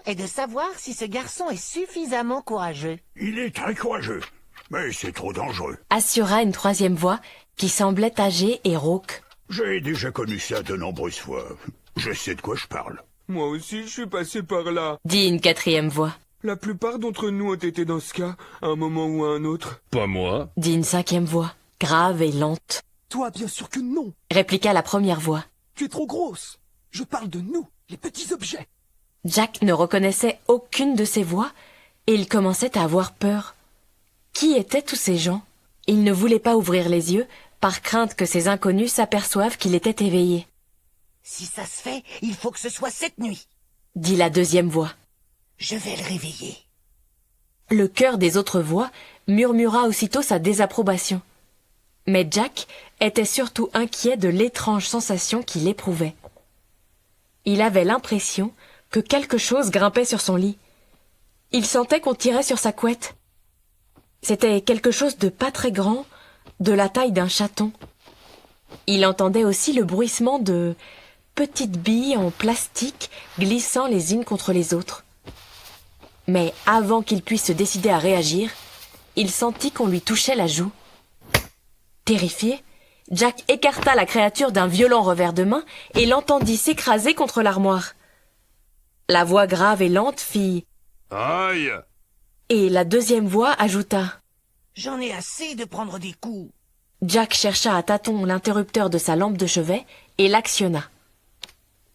est de savoir si ce garçon est suffisamment courageux. Il est très courageux, mais c'est trop dangereux. Assura une troisième voix qui semblait âgée et rauque. J'ai déjà connu ça de nombreuses fois. Je sais de quoi je parle. Moi aussi, je suis passé par là. Dit une quatrième voix. La plupart d'entre nous ont été dans ce cas, à un moment ou à un autre. Pas moi. Dit une cinquième voix, grave et lente. Toi, bien sûr que non. Répliqua la première voix. Tu es trop grosse. Je parle de nous, les petits objets. Jack ne reconnaissait aucune de ces voix et il commençait à avoir peur. Qui étaient tous ces gens? Il ne voulait pas ouvrir les yeux par crainte que ces inconnus s'aperçoivent qu'il était éveillé. Si ça se fait, il faut que ce soit cette nuit. Dit la deuxième voix. Je vais le réveiller. Le cœur des autres voix murmura aussitôt sa désapprobation. Mais Jack était surtout inquiet de l'étrange sensation qu'il éprouvait. Il avait l'impression que quelque chose grimpait sur son lit. Il sentait qu'on tirait sur sa couette. C'était quelque chose de pas très grand, de la taille d'un chaton. Il entendait aussi le bruissement de petites billes en plastique glissant les unes contre les autres. Mais avant qu'il puisse se décider à réagir, il sentit qu'on lui touchait la joue. Terrifié, Jack écarta la créature d'un violent revers de main et l'entendit s'écraser contre l'armoire. La voix grave et lente fit « Aïe !» et la deuxième voix ajouta « J'en ai assez de prendre des coups. » Jack chercha à tâtons l'interrupteur de sa lampe de chevet et l'actionna.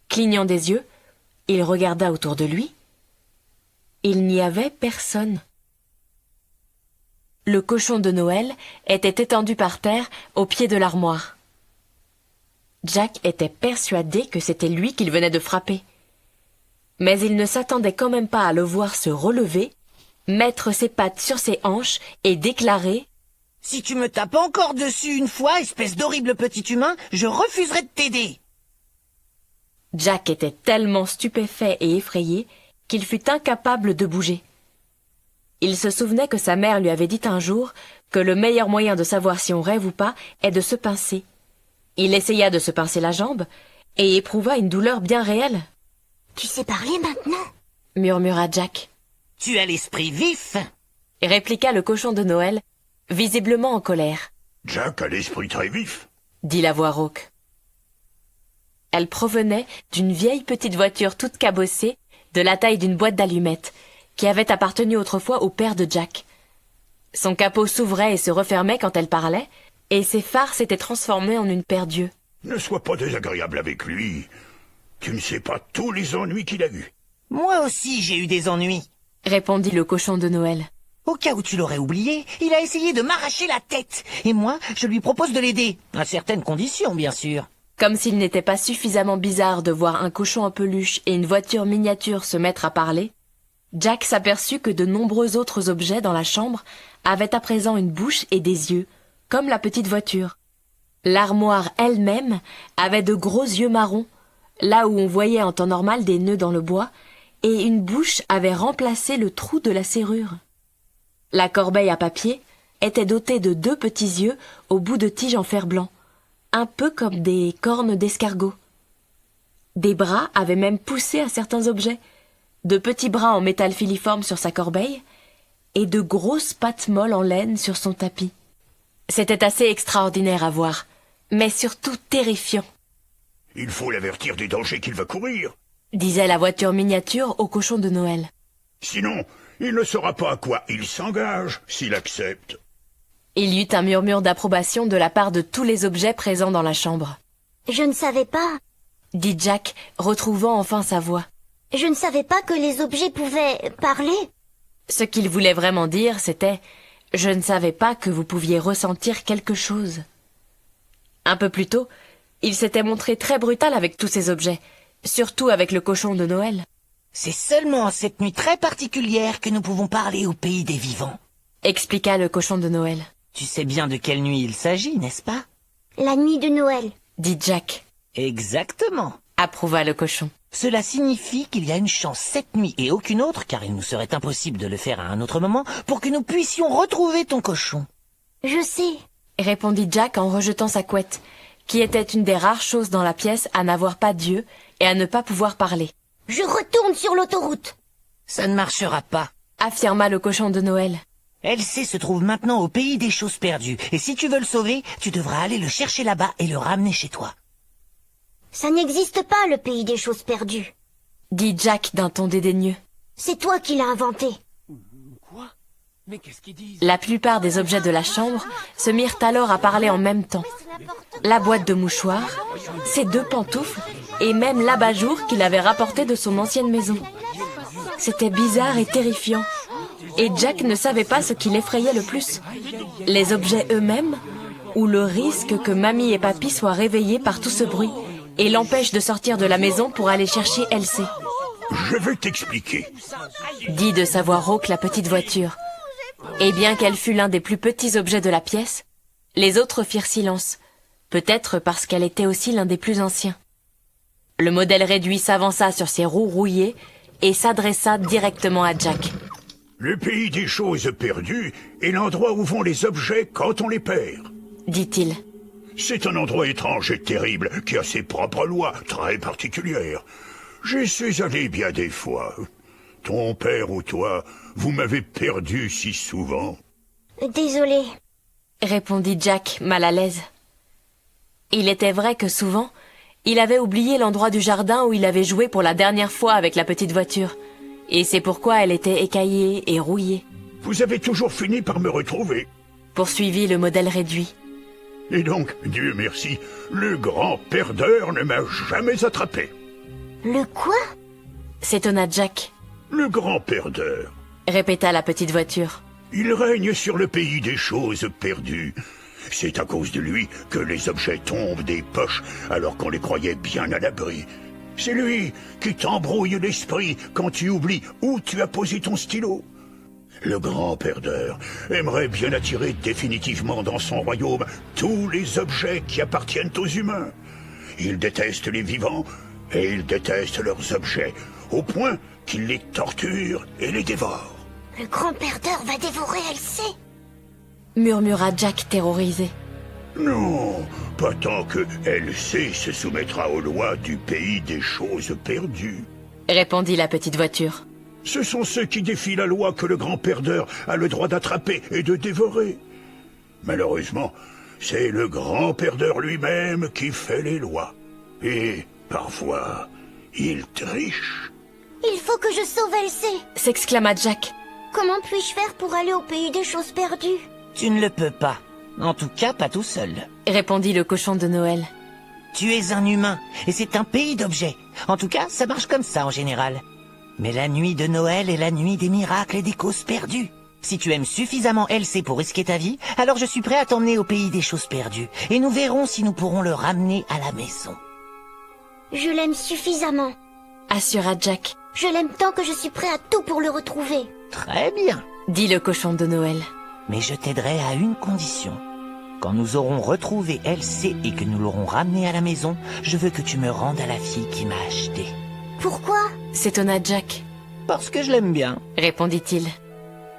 Clignant des yeux, il regarda autour de lui. Il n'y avait personne. Le cochon de Noël était étendu par terre au pied de l'armoire. Jack était persuadé que c'était lui qu'il venait de frapper. Mais il ne s'attendait quand même pas à le voir se relever, mettre ses pattes sur ses hanches et déclarer « Si tu me tapes encore dessus une fois, espèce d'horrible petit humain, je refuserai de t'aider. » Jack était tellement stupéfait et effrayé qu'il fut incapable de bouger. Il se souvenait que sa mère lui avait dit un jour que le meilleur moyen de savoir si on rêve ou pas est de se pincer. Il essaya de se pincer la jambe et éprouva une douleur bien réelle. « Tu sais parler maintenant ?» murmura Jack. « Tu as l'esprit vif !» répliqua le cochon de Noël, visiblement en colère. « Jack a l'esprit très vif !» dit la voix rauque. Elle provenait d'une vieille petite voiture toute cabossée, de la taille d'une boîte d'allumettes, qui avait appartenu autrefois au père de Jack. Son capot s'ouvrait et se refermait quand elle parlait, et ses phares s'étaient transformés en une paire d'yeux. « Ne sois pas désagréable avec lui. Tu ne sais pas tous les ennuis qu'il a eus. »« Moi aussi j'ai eu des ennuis. » répondit le cochon de Noël. « Au cas où tu l'aurais oublié, il a essayé de m'arracher la tête. Et moi, je lui propose de l'aider. À certaines conditions, bien sûr. » Comme s'il n'était pas suffisamment bizarre de voir un cochon en peluche et une voiture miniature se mettre à parler, Jack s'aperçut que de nombreux autres objets dans la chambre avaient à présent une bouche et des yeux, comme la petite voiture. L'armoire elle-même avait de gros yeux marrons, là où on voyait en temps normal des nœuds dans le bois, et une bouche avait remplacé le trou de la serrure. La corbeille à papier était dotée de 2 petits yeux au bout de tiges en fer blanc, un peu comme des cornes d'escargot. Des bras avaient même poussé à certains objets, de petits bras en métal filiforme sur sa corbeille, et de grosses pattes molles en laine sur son tapis. C'était assez extraordinaire à voir, mais surtout terrifiant. « Il faut l'avertir des dangers qu'il va courir, » disait la voiture miniature au cochon de Noël. « Sinon, il ne saura pas à quoi il s'engage s'il accepte. » Il y eut un murmure d'approbation de la part de tous les objets présents dans la chambre. « Je ne savais pas, » dit Jack, retrouvant enfin sa voix. « Je ne savais pas que les objets pouvaient parler. » Ce qu'il voulait vraiment dire, c'était « Je ne savais pas que vous pouviez ressentir quelque chose. » Un peu plus tôt, il s'était montré très brutal avec tous ces objets, surtout avec le cochon de Noël. « C'est seulement en cette nuit très particulière que nous pouvons parler au pays des vivants. » expliqua le cochon de Noël. « Tu sais bien de quelle nuit il s'agit, n'est-ce pas ?»« La nuit de Noël. » dit Jack. « Exactement. » approuva le cochon. Cela signifie qu'il y a une chance cette nuit et aucune autre, car il nous serait impossible de le faire à un autre moment, pour que nous puissions retrouver ton cochon. « Je sais. » répondit Jack en rejetant sa couette, qui était une des rares choses dans la pièce à n'avoir pas d'yeux et à ne pas pouvoir parler. « Je retourne sur l'autoroute. » Ça ne marchera pas. affirma le cochon de Noël. Elsie se trouve maintenant au pays des choses perdues. Et si tu veux le sauver, tu devras aller le chercher là-bas et le ramener chez toi. Ça n'existe pas, le pays des choses perdues. Dit Jack d'un ton dédaigneux. C'est toi qui l'as inventé. Quoi? Mais qu'est-ce qu'ils disent? La plupart des objets de la chambre se mirent alors à parler en même temps. La boîte de mouchoirs, ses 2 pantoufles et même l'abat-jour qu'il avait rapporté de son ancienne maison. C'était bizarre et terrifiant. Et Jack ne savait pas ce qui l'effrayait le plus. Les objets eux-mêmes ou le risque que Mamie et Papy soient réveillés par tout ce bruit et l'empêchent de sortir de la maison pour aller chercher Elsie. Je vais t'expliquer. Dit de sa voix rauque la petite voiture. Et bien qu'elle fût l'un des plus petits objets de la pièce, les autres firent silence, peut-être parce qu'elle était aussi l'un des plus anciens. Le modèle réduit s'avança sur ses roues rouillées et s'adressa directement à Jack. Le pays des choses perdues est l'endroit où vont les objets quand on les perd. Dit-il. C'est un endroit étrange et terrible qui a ses propres lois très particulières. J'y suis allé bien des fois. Ton père ou toi, vous m'avez perdu si souvent. Désolé. Répondit Jack, mal à l'aise. Il était vrai que souvent, il avait oublié l'endroit du jardin où il avait joué pour la dernière fois avec la petite voiture. Et c'est pourquoi elle était écaillée et rouillée. Vous avez toujours fini par me retrouver. Poursuivit le modèle réduit. Et donc, Dieu merci, le grand perdeur ne m'a jamais attrapé. Le quoi? S'étonna Jack. Le grand perdeur. Répéta la petite voiture. Il règne sur le pays des choses perdues. C'est à cause de lui que les objets tombent des poches alors qu'on les croyait bien à l'abri. C'est lui qui t'embrouille l'esprit quand tu oublies où tu as posé ton stylo. Le grand perdeur aimerait bien attirer définitivement dans son royaume tous les objets qui appartiennent aux humains. Il déteste les vivants et il déteste leurs objets, au point qu'il les torture et les dévore. Le grand perdeur va dévorer Elsie. Murmura Jack terrorisé. Non, pas tant que Elsie se soumettra aux lois du pays des choses perdues. Répondit la petite voiture. Ce sont ceux qui défient la loi que le grand perdeur a le droit d'attraper et de dévorer. Malheureusement, c'est le grand perdeur lui-même qui fait les lois. Et, parfois, il triche. Il faut que je sauve Elsie. S'exclama Jack. Comment puis-je faire pour aller au pays des choses perdues? Tu ne le peux pas. En tout cas, pas tout seul. Répondit le cochon de Noël. Tu es un humain, et c'est un pays d'objets. En tout cas, ça marche comme ça en général. Mais la nuit de Noël est la nuit des miracles et des causes perdues. Si tu aimes suffisamment Elsie pour risquer ta vie, alors je suis prêt à t'emmener au pays des choses perdues. Et nous verrons si nous pourrons le ramener à la maison. Je l'aime suffisamment. Assura Jack. Je l'aime tant que je suis prêt à tout pour le retrouver. Très bien. Dit le cochon de Noël. Mais je t'aiderai à une condition. Quand nous aurons retrouvé Elsie et que nous l'aurons ramenée à la maison, je veux que tu me rendes à la fille qui m'a acheté. Pourquoi? S'étonna Jack. Parce que je l'aime bien. Répondit-il.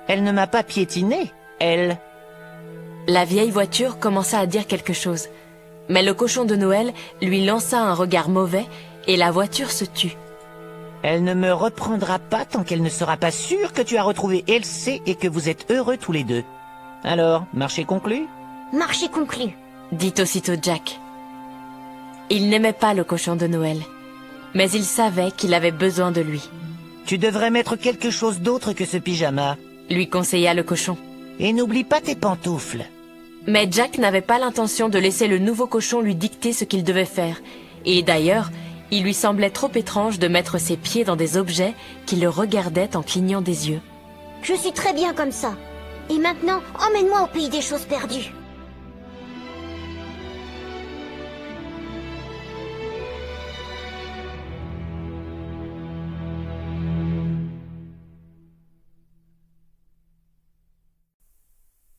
Elle ne m'a pas piétiné, elle. La vieille voiture commença à dire quelque chose. Mais le cochon de Noël lui lança un regard mauvais et la voiture se tut. Elle ne me reprendra pas tant qu'elle ne sera pas sûre que tu as retrouvé Elsie et que vous êtes heureux tous les deux. Alors, marché conclu? Marché conclu. Dit aussitôt Jack. Il n'aimait pas le cochon de Noël, mais il savait qu'il avait besoin de lui. Tu devrais mettre quelque chose d'autre que ce pyjama. Lui conseilla le cochon. Et n'oublie pas tes pantoufles. Mais Jack n'avait pas l'intention de laisser le nouveau cochon lui dicter ce qu'il devait faire. Et d'ailleurs, il lui semblait trop étrange de mettre ses pieds dans des objets qui le regardaient en clignant des yeux. Je suis très bien comme ça. Et maintenant, emmène-moi au pays des choses perdues.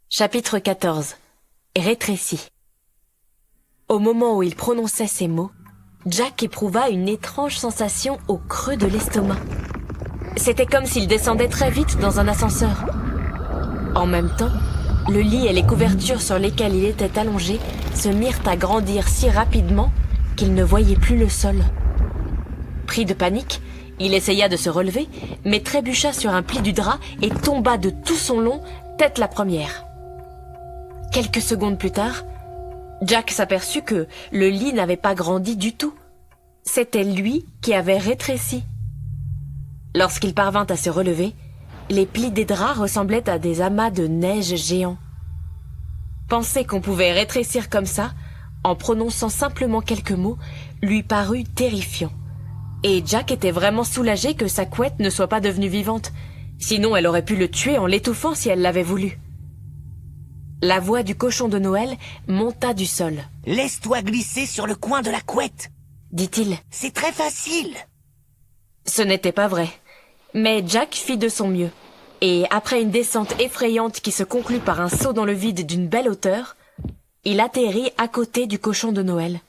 Chapitre 14. Rétréci. Au moment où il prononçait ces mots, Jack éprouva une étrange sensation au creux de l'estomac. C'était comme s'il descendait très vite dans un ascenseur. En même temps, le lit et les couvertures sur lesquelles il était allongé se mirent à grandir si rapidement qu'il ne voyait plus le sol. Pris de panique, Il essaya de se relever, mais trébucha sur un pli du drap et tomba de tout son long, tête la première. Quelques secondes plus tard, Jack s'aperçut que le lit n'avait pas grandi du tout. C'était lui qui avait rétréci. Lorsqu'il parvint à se relever, les plis des draps ressemblaient à des amas de neige géants. Penser qu'on pouvait rétrécir comme ça, en prononçant simplement quelques mots, lui parut terrifiant. Et Jack était vraiment soulagé que sa couette ne soit pas devenue vivante. Sinon, elle aurait pu le tuer en l'étouffant si elle l'avait voulu. La voix du cochon de Noël monta du sol. « Laisse-toi glisser sur le coin de la couette, Dit-il. c'est très facile. » Ce n'était pas vrai. Mais Jack fit de son mieux. Et après une descente effrayante qui se conclut par un saut dans le vide d'une belle hauteur, il atterrit à côté du cochon de Noël.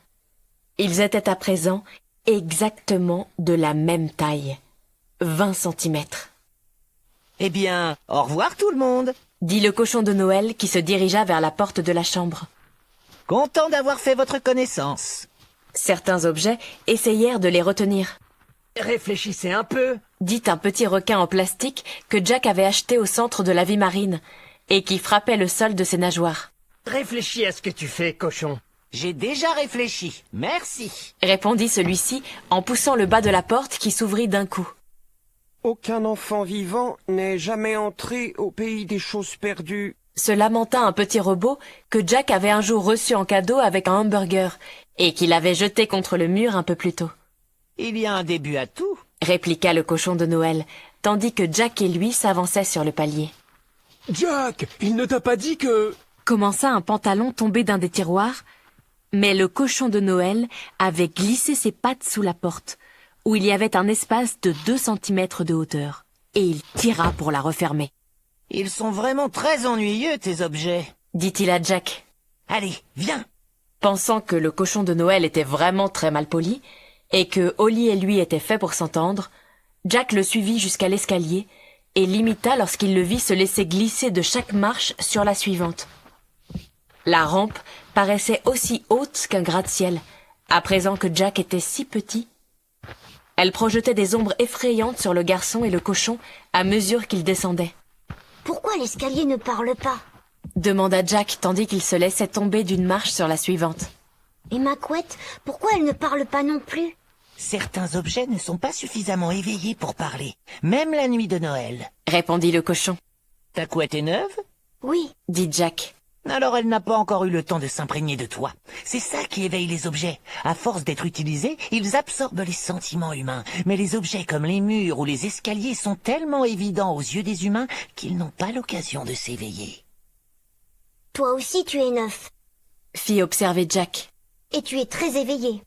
Ils étaient à présent exactement de la même taille. 20 centimètres. Eh bien, au revoir tout le monde. Dit le cochon de Noël qui se dirigea vers la porte de la chambre. Content d'avoir fait votre connaissance. Certains objets essayèrent de les retenir. Réfléchissez un peu. Dit un petit requin en plastique que Jack avait acheté au centre de la vie marine et qui frappait le sol de ses nageoires. Réfléchis à ce que tu fais, cochon. J'ai déjà réfléchi, merci. Répondit celui-ci en poussant le bas de la porte qui s'ouvrit d'un coup. Aucun enfant vivant n'est jamais entré au pays des choses perdues. Se lamenta un petit robot que Jack avait un jour reçu en cadeau avec un hamburger et qu'il avait jeté contre le mur un peu plus tôt. Il y a un début à tout. Répliqua le cochon de Noël, tandis que Jack et lui s'avançaient sur le palier. Jack, il ne t'a pas dit que... Commença un pantalon tombé d'un des tiroirs, mais le cochon de Noël avait glissé ses pattes sous la porte, où il y avait un espace de 2 centimètres de hauteur, et il tira pour la refermer. Ils sont vraiment très ennuyeux, tes objets. Dit-il à Jack. Allez, viens. Pensant que le cochon de Noël était vraiment très mal poli, et que Holly et lui étaient faits pour s'entendre, Jack le suivit jusqu'à l'escalier et l'imita lorsqu'il le vit se laisser glisser de chaque marche sur la suivante. La rampe paraissait aussi haute qu'un gratte-ciel, à présent que Jack était si petit. Elle projetait des ombres effrayantes sur le garçon et le cochon à mesure qu'ils descendaient. « Pourquoi l'escalier ne parle pas ?» demanda Jack tandis qu'il se laissait tomber d'une marche sur la suivante. Et ma couette, pourquoi elle ne parle pas non plus? Certains objets ne sont pas suffisamment éveillés pour parler, même la nuit de Noël. Répondit le cochon. Ta couette est neuve? Oui, Dit Jack. Alors elle n'a pas encore eu le temps de s'imprégner de toi. C'est ça qui éveille les objets. À force d'être utilisés, ils absorbent les sentiments humains. Mais les objets comme les murs ou les escaliers sont tellement évidents aux yeux des humains qu'ils n'ont pas l'occasion de s'éveiller. toi aussi tu es neuf. Fit observer Jack. Et tu es très éveillé.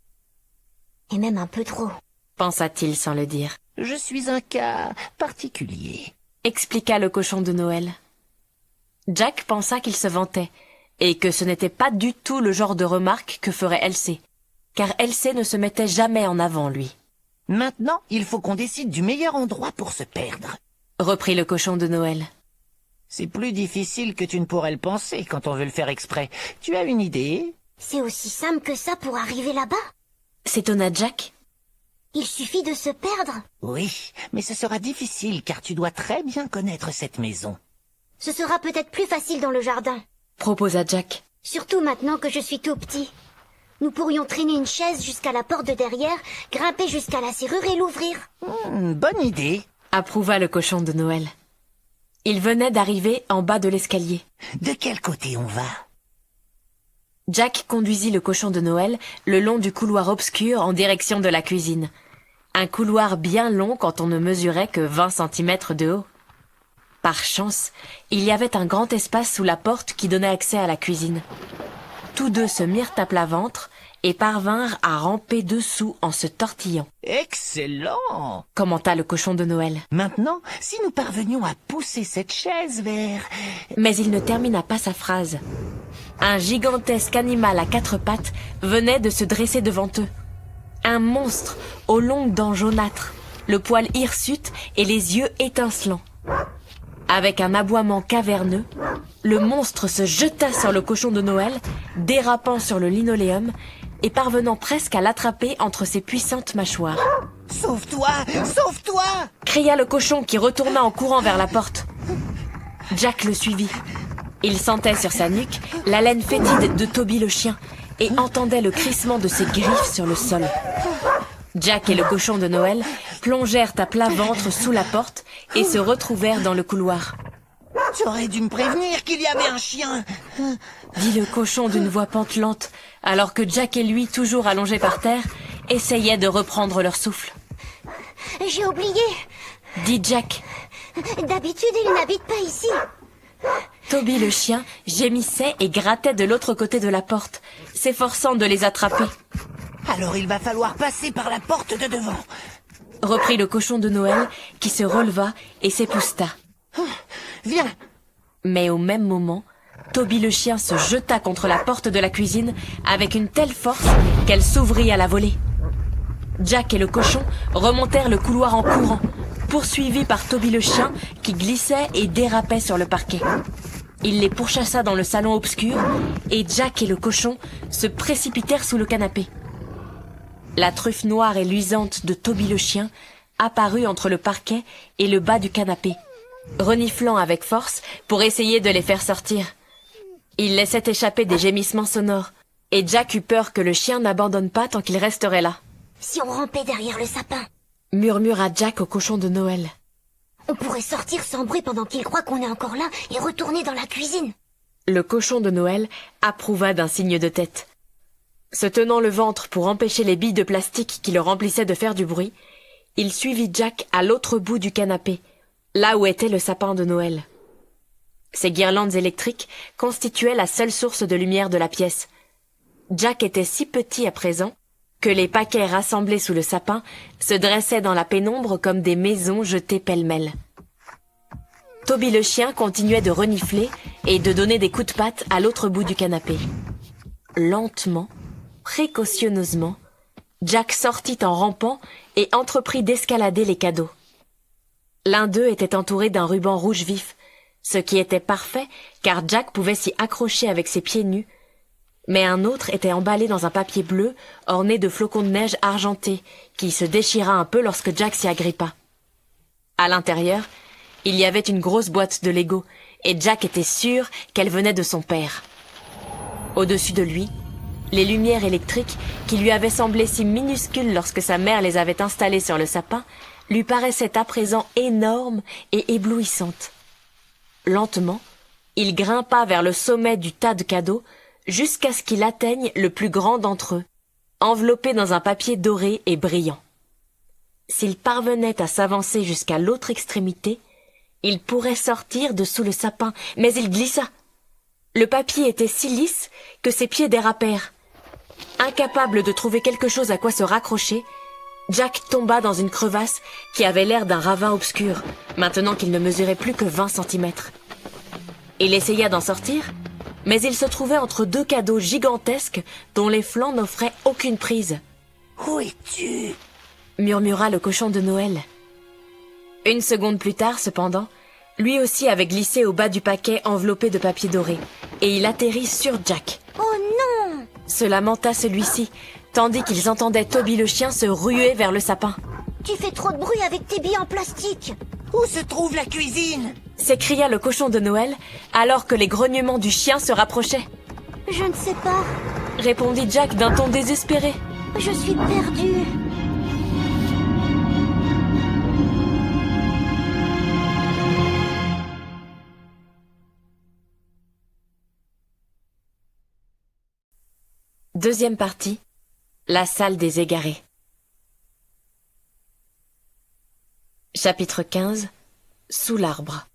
Et même un peu trop. Pensa-t-il sans le dire. Je suis un cas particulier. Expliqua le cochon de Noël. Jack pensa qu'il se vantait, et que ce n'était pas du tout le genre de remarque que ferait Elsie, car Elsie ne se mettait jamais en avant, lui. Maintenant, il faut qu'on décide du meilleur endroit pour se perdre. Reprit le cochon de Noël. C'est plus difficile que tu ne pourrais le penser quand on veut le faire exprès. Tu as une idée? C'est aussi simple que ça pour arriver là-bas. S'étonna Jack. Il suffit de se perdre. Oui, mais ce sera difficile car tu dois très bien connaître cette maison. Ce sera peut-être plus facile dans le jardin. Proposa Jack. Surtout maintenant que je suis tout petit. Nous pourrions traîner une chaise jusqu'à la porte de derrière, grimper jusqu'à la serrure et l'ouvrir. Bonne idée. Approuva le cochon de Noël. Il venait d'arriver en bas de l'escalier. De quel côté on va? Jack conduisit le cochon de Noël le long du couloir obscur en direction de la cuisine. Un couloir bien long quand on ne mesurait que 20 centimètres de haut. Par chance, il y avait un grand espace sous la porte qui donnait accès à la cuisine. Tous deux se mirent à plat ventre et parvinrent à ramper dessous en se tortillant. Excellent! Commenta le cochon de Noël. Maintenant, si nous parvenions à pousser cette chaise vers... Mais il ne termina pas sa phrase. Un gigantesque animal à 4 pattes venait de se dresser devant eux. Un monstre aux longues dents jaunâtres, le poil hirsute et les yeux étincelants. Avec un aboiement caverneux, le monstre se jeta sur le cochon de Noël, dérapant sur le linoléum, et parvenant presque à l'attraper entre ses puissantes mâchoires. « Sauve-toi! Sauve-toi !» cria le cochon qui retourna en courant vers la porte. Jack le suivit. Il sentait sur sa nuque la laine fétide de Toby le chien et entendait le crissement de ses griffes sur le sol. Jack et le cochon de Noël plongèrent à plat ventre sous la porte et se retrouvèrent dans le couloir. « Tu aurais dû me prévenir qu'il y avait un chien !» dit le cochon d'une voix pantelante, alors que Jack et lui, toujours allongés par terre, essayaient de reprendre leur souffle. « J'ai oublié. Dit Jack. D'habitude, il n'habite pas ici. » Toby le chien gémissait et grattait de l'autre côté de la porte, s'efforçant de les attraper. « Alors il va falloir passer par la porte de devant. » reprit le cochon de Noël, qui se releva et s'épousta. « Viens !» Mais au même moment, Toby le chien se jeta contre la porte de la cuisine avec une telle force qu'elle s'ouvrit à la volée. Jack et le cochon remontèrent le couloir en courant, poursuivis par Toby le chien qui glissait et dérapait sur le parquet. Il les pourchassa dans le salon obscur et Jack et le cochon se précipitèrent sous le canapé. La truffe noire et luisante de Toby le chien apparut entre le parquet et le bas du canapé, reniflant avec force pour essayer de les faire sortir. Il laissait échapper des gémissements sonores, et Jack eut peur que le chien n'abandonne pas tant qu'il resterait là. « Si on rampait derrière le sapin, Murmura Jack au cochon de Noël. on pourrait sortir sans bruit pendant qu'il croit qu'on est encore là et retourner dans la cuisine. » Le cochon de Noël approuva d'un signe de tête. Se tenant le ventre pour empêcher les billes de plastique qui le remplissaient de faire du bruit, il suivit Jack à l'autre bout du canapé, là où était le sapin de Noël. Ces guirlandes électriques constituaient la seule source de lumière de la pièce. Jack était si petit à présent que les paquets rassemblés sous le sapin se dressaient dans la pénombre comme des maisons jetées pêle-mêle. Toby le chien continuait de renifler et de donner des coups de patte à l'autre bout du canapé. Lentement, précautionneusement, Jack sortit en rampant et entreprit d'escalader les cadeaux. L'un d'eux était entouré d'un ruban rouge vif, ce qui était parfait car Jack pouvait s'y accrocher avec ses pieds nus, mais un autre était emballé dans un papier bleu orné de flocons de neige argentés qui se déchira un peu lorsque Jack s'y agrippa. À l'intérieur, il y avait une grosse boîte de Lego et Jack était sûr qu'elle venait de son père. Au-dessus de lui, les lumières électriques qui lui avaient semblé si minuscules lorsque sa mère les avait installées sur le sapin lui paraissaient à présent énormes et éblouissantes. Lentement, il grimpa vers le sommet du tas de cadeaux jusqu'à ce qu'il atteigne le plus grand d'entre eux, enveloppé dans un papier doré et brillant. S'il parvenait à s'avancer jusqu'à l'autre extrémité, il pourrait sortir de sous le sapin, mais il glissa. Le papier était si lisse que ses pieds dérapèrent. Incapable de trouver quelque chose à quoi se raccrocher, Jack tomba dans une crevasse qui avait l'air d'un ravin obscur, maintenant qu'il ne mesurait plus que 20 centimètres. Il essaya d'en sortir, mais il se trouvait entre deux cadeaux gigantesques dont les flancs n'offraient aucune prise. « Où es-tu » murmura le cochon de Noël. Une seconde plus tard, cependant, lui aussi avait glissé au bas du paquet enveloppé de papier doré, et il atterrit sur Jack. « Oh non !» se lamenta celui-ci, tandis qu'ils entendaient Toby le chien se ruer vers le sapin. « Tu fais trop de bruit avec tes billes en plastique !» « Où se trouve la cuisine ?» s'écria le cochon de Noël, alors que les grognements du chien se rapprochaient. « Je ne sais pas. » répondit Jack d'un ton désespéré. « Je suis perdu. » Deuxième partie, la salle des égarés. Chapitre 15, sous l'arbre.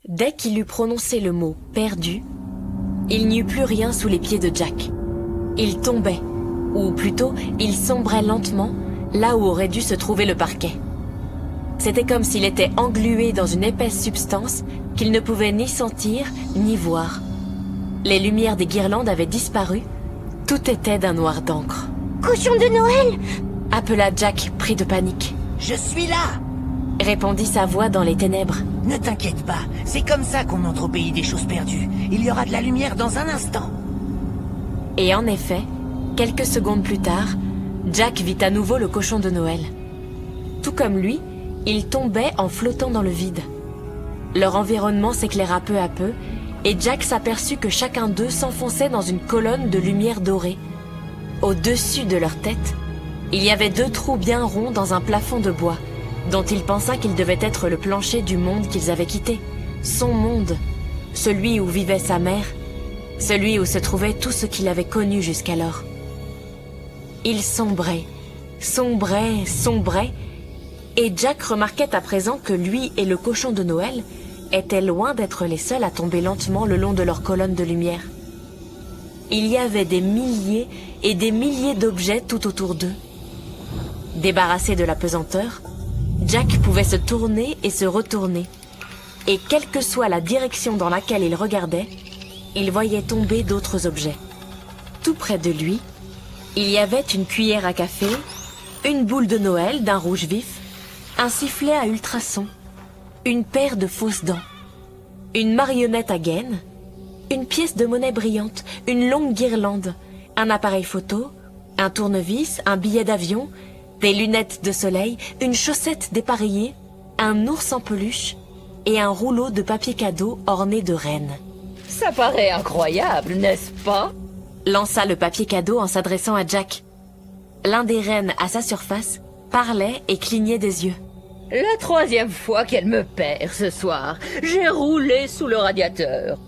Dès qu'il eut prononcé le mot « perdu », il n'y eut plus rien sous les pieds de Jack. Il tombait, ou plutôt, il sombrait lentement, là où aurait dû se trouver le parquet. C'était comme s'il était englué dans une épaisse substance qu'il ne pouvait ni sentir, ni voir. Les lumières des guirlandes avaient disparu, tout était d'un noir d'encre. « Cochon de Noël !» appela Jack, pris de panique. « Je suis là !» répondit sa voix dans les ténèbres. « Ne t'inquiète pas, c'est comme ça qu'on entre au pays des choses perdues. Il y aura de la lumière dans un instant. » Et en effet, quelques secondes plus tard, Jack vit à nouveau le cochon de Noël. Tout comme lui, il tombait en flottant dans le vide. Leur environnement s'éclaira peu à peu, et Jack s'aperçut que chacun d'eux s'enfonçait dans une colonne de lumière dorée. Au-dessus de leur tête, il y avait 2 trous bien ronds dans un plafond de bois, dont il pensa qu'il devait être le plancher du monde qu'ils avaient quitté. Son monde, celui où vivait sa mère, celui où se trouvait tout ce qu'il avait connu jusqu'alors. Il sombrait, sombrait, sombrait, et Jack remarquait à présent que lui et le cochon de Noël étaient loin d'être les seuls à tomber lentement le long de leur colonne de lumière. Il y avait des milliers et des milliers d'objets tout autour d'eux. Débarrassé de la pesanteur, Jack pouvait se tourner et se retourner, et quelle que soit la direction dans laquelle il regardait, il voyait tomber d'autres objets. Tout près de lui, il y avait une cuillère à café, une boule de Noël d'un rouge vif, un sifflet à ultrasons, une paire de fausses dents, une marionnette à gaines, une pièce de monnaie brillante, une longue guirlande, un appareil photo, un tournevis, un billet d'avion, des lunettes de soleil, une chaussette dépareillée, un ours en peluche et un rouleau de papier cadeau orné de rennes. Ça paraît incroyable, n'est-ce pas? Lança le papier cadeau en s'adressant à Jack. L'un des rennes à sa surface parlait et clignait des yeux. La 3e fois qu'elle me perd ce soir, j'ai roulé sous le radiateur.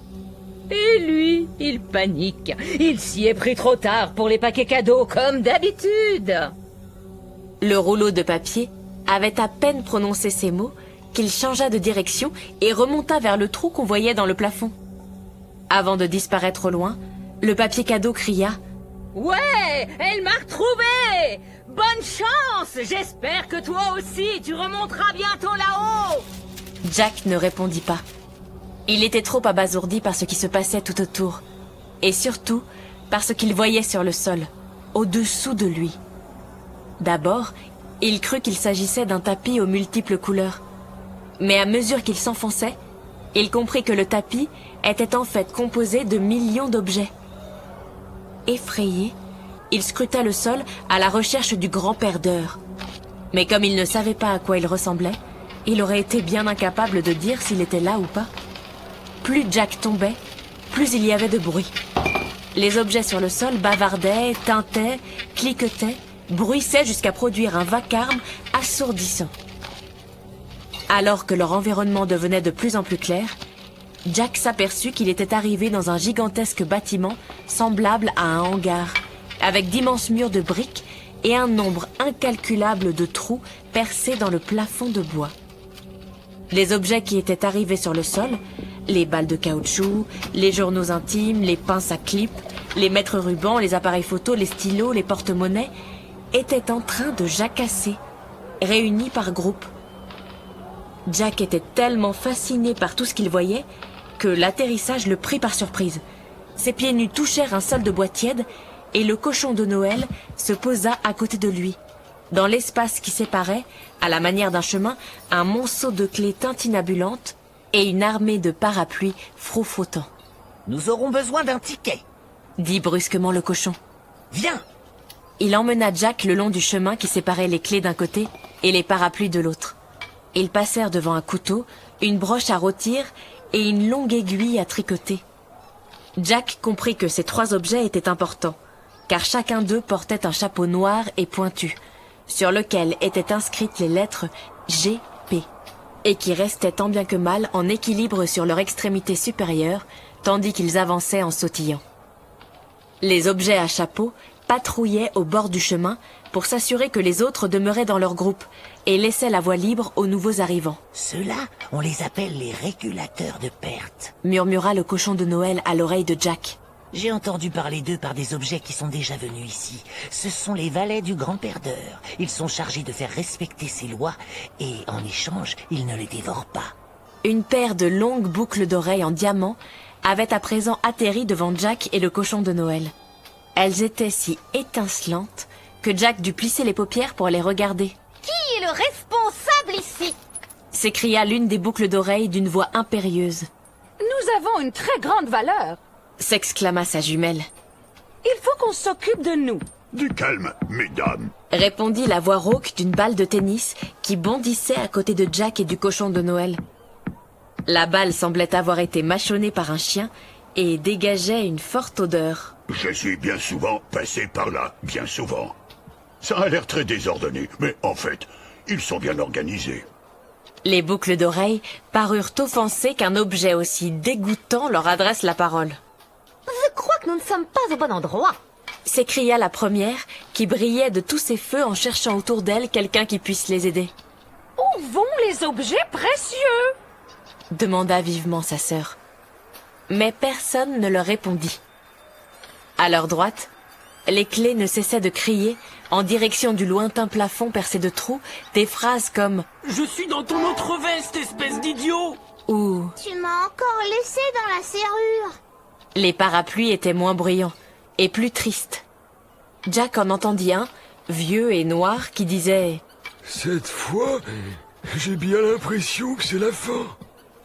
Et lui, il panique. Il s'y est pris trop tard pour les paquets cadeaux, comme d'habitude. Le rouleau de papier avait à peine prononcé ces mots qu'il changea de direction et remonta vers le trou qu'on voyait dans le plafond. Avant de disparaître au loin, le papier cadeau cria « Ouais, elle m'a retrouvé! Bonne chance! J'espère que toi aussi, tu remonteras bientôt là-haut! » Jack ne répondit pas. Il était trop abasourdi par ce qui se passait tout autour, et surtout par ce qu'il voyait sur le sol, au-dessous de lui. D'abord, il crut qu'il s'agissait d'un tapis aux multiples couleurs. Mais à mesure qu'il s'enfonçait, il comprit que le tapis était en fait composé de millions d'objets. Effrayé, il scruta le sol à la recherche du grand perdeur. Mais comme il ne savait pas à quoi il ressemblait, il aurait été bien incapable de dire s'il était là ou pas. Plus Jack tombait, plus il y avait de bruit. Les objets sur le sol bavardaient, tintaient, cliquetaient, bruissaient jusqu'à produire un vacarme assourdissant. Alors que leur environnement devenait de plus en plus clair, Jack s'aperçut qu'il était arrivé dans un gigantesque bâtiment semblable à un hangar, avec d'immenses murs de briques et un nombre incalculable de trous percés dans le plafond de bois. Les objets qui étaient arrivés sur le sol, les balles de caoutchouc, les journaux intimes, les pinces à clip, les mètres-rubans, les appareils photos, les stylos, les porte-monnaies, étaient en train de jacasser, réunis par groupes. Jack était tellement fasciné par tout ce qu'il voyait que l'atterrissage le prit par surprise. Ses pieds nus touchèrent un sol de bois tiède et le cochon de Noël se posa à côté de lui. Dans l'espace qui séparait, à la manière d'un chemin, un monceau de clés tintinabulantes et une armée de parapluies froufrottant. « Nous aurons besoin d'un ticket !» dit brusquement le cochon. « Viens !» Il emmena Jack le long du chemin qui séparait les clés d'un côté et les parapluies de l'autre. Ils passèrent devant un couteau, une broche à rôtir et une longue aiguille à tricoter. Jack comprit que ces 3 objets étaient importants, car chacun d'eux portait un chapeau noir et pointu, sur lequel étaient inscrites les lettres G.P. et qui restaient tant bien que mal en équilibre sur leur extrémité supérieure, tandis qu'ils avançaient en sautillant. Les objets à chapeau patrouillaient au bord du chemin pour s'assurer que les autres demeuraient dans leur groupe et laissaient la voie libre aux nouveaux arrivants. « Ceux-là, on les appelle les régulateurs de perte. » murmura le cochon de Noël à l'oreille de Jack. J'ai entendu parler d'eux par des objets qui sont déjà venus ici. Ce sont les valets du grand perdeur. Ils sont chargés de faire respecter ses lois et, en échange, ils ne les dévorent pas. Une paire de longues boucles d'oreilles en diamant avait à présent atterri devant Jack et le cochon de Noël. Elles étaient si étincelantes que Jack dut plisser les paupières pour les regarder. « Qui est le responsable ici ?» s'écria l'une des boucles d'oreilles d'une voix impérieuse. « Nous avons une très grande valeur !» s'exclama sa jumelle. Il faut qu'on s'occupe de nous. Du calme, mesdames. Répondit la voix rauque d'une balle de tennis qui bondissait à côté de Jack et du cochon de Noël. La balle semblait avoir été mâchonnée par un chien et dégageait une forte odeur. Je suis bien souvent passé par là, bien souvent. Ça a l'air très désordonné, mais en fait, ils sont bien organisés. Les boucles d'oreilles parurent offensées qu'un objet aussi dégoûtant leur adresse la parole. Je crois que nous ne sommes pas au bon endroit. S'écria la première, qui brillait de tous ses feux en cherchant autour d'elle quelqu'un qui puisse les aider. Où vont les objets précieux? Demanda vivement sa sœur. Mais personne ne leur répondit. À leur droite, les clés ne cessaient de crier, en direction du lointain plafond percé de trous, des phrases comme « Je suis dans ton autre veste, espèce d'idiot !» ou « Tu m'as encore laissé dans la serrure !» Les parapluies étaient moins bruyants et plus tristes. Jack en entendit un, vieux et noir, qui disait « Cette fois, j'ai bien l'impression que c'est la fin.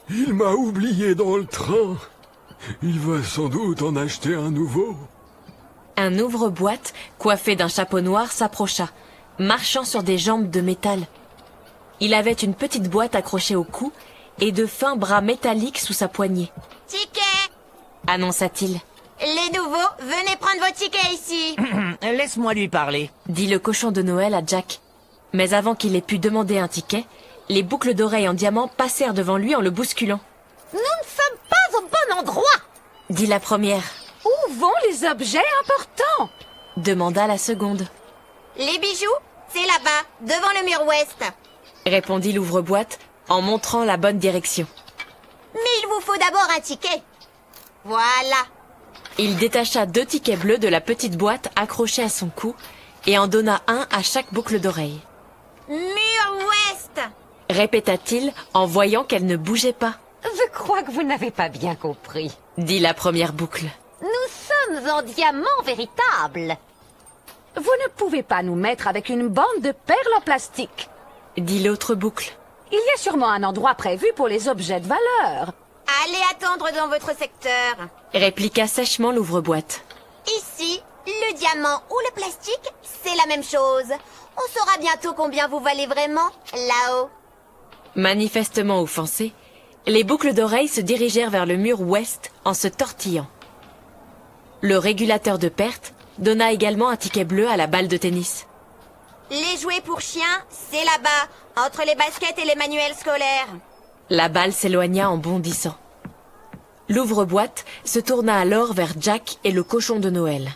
Il m'a oublié dans le train. Il va sans doute en acheter un nouveau. » Un ouvre-boîte, coiffé d'un chapeau noir, s'approcha, marchant sur des jambes de métal. Il avait une petite boîte accrochée au cou et de fins bras métalliques sous sa poignée. « Ticket !» annonça-t-il. « Les nouveaux, venez prendre vos tickets ici !» Laisse-moi lui parler, dit le cochon de Noël à Jack. Mais avant qu'il ait pu demander un ticket, les boucles d'oreilles en diamant passèrent devant lui en le bousculant. « Nous ne sommes pas au bon endroit !» dit la première. Où vont les objets importants? Demanda la seconde. Les bijoux, c'est là-bas, devant le mur ouest. Répondit l'ouvre-boîte en montrant la bonne direction. Mais il vous faut d'abord un ticket. Voilà. Il détacha 2 tickets bleus de la petite boîte accrochée à son cou et en donna un à chaque boucle d'oreille. Mur ouest, répéta-t-il en voyant qu'elle ne bougeait pas. Je crois que vous n'avez pas bien compris, dit la première boucle. Nous sommes en diamant véritable. Vous ne pouvez pas nous mettre avec une bande de perles en plastique, dit l'autre boucle. Il y a sûrement un endroit prévu pour les objets de valeur. Allez attendre dans votre secteur. Répliqua sèchement l'ouvre-boîte. Ici, le diamant ou le plastique, c'est la même chose. On saura bientôt combien vous valez vraiment, là-haut. Manifestement offensés, les boucles d'oreilles se dirigèrent vers le mur ouest en se tortillant. Le régulateur de perte donna également un ticket bleu à la balle de tennis. Les jouets pour chiens, c'est là-bas, entre les baskets et les manuels scolaires. La balle s'éloigna en bondissant. L'ouvre-boîte se tourna alors vers Jack et le cochon de Noël.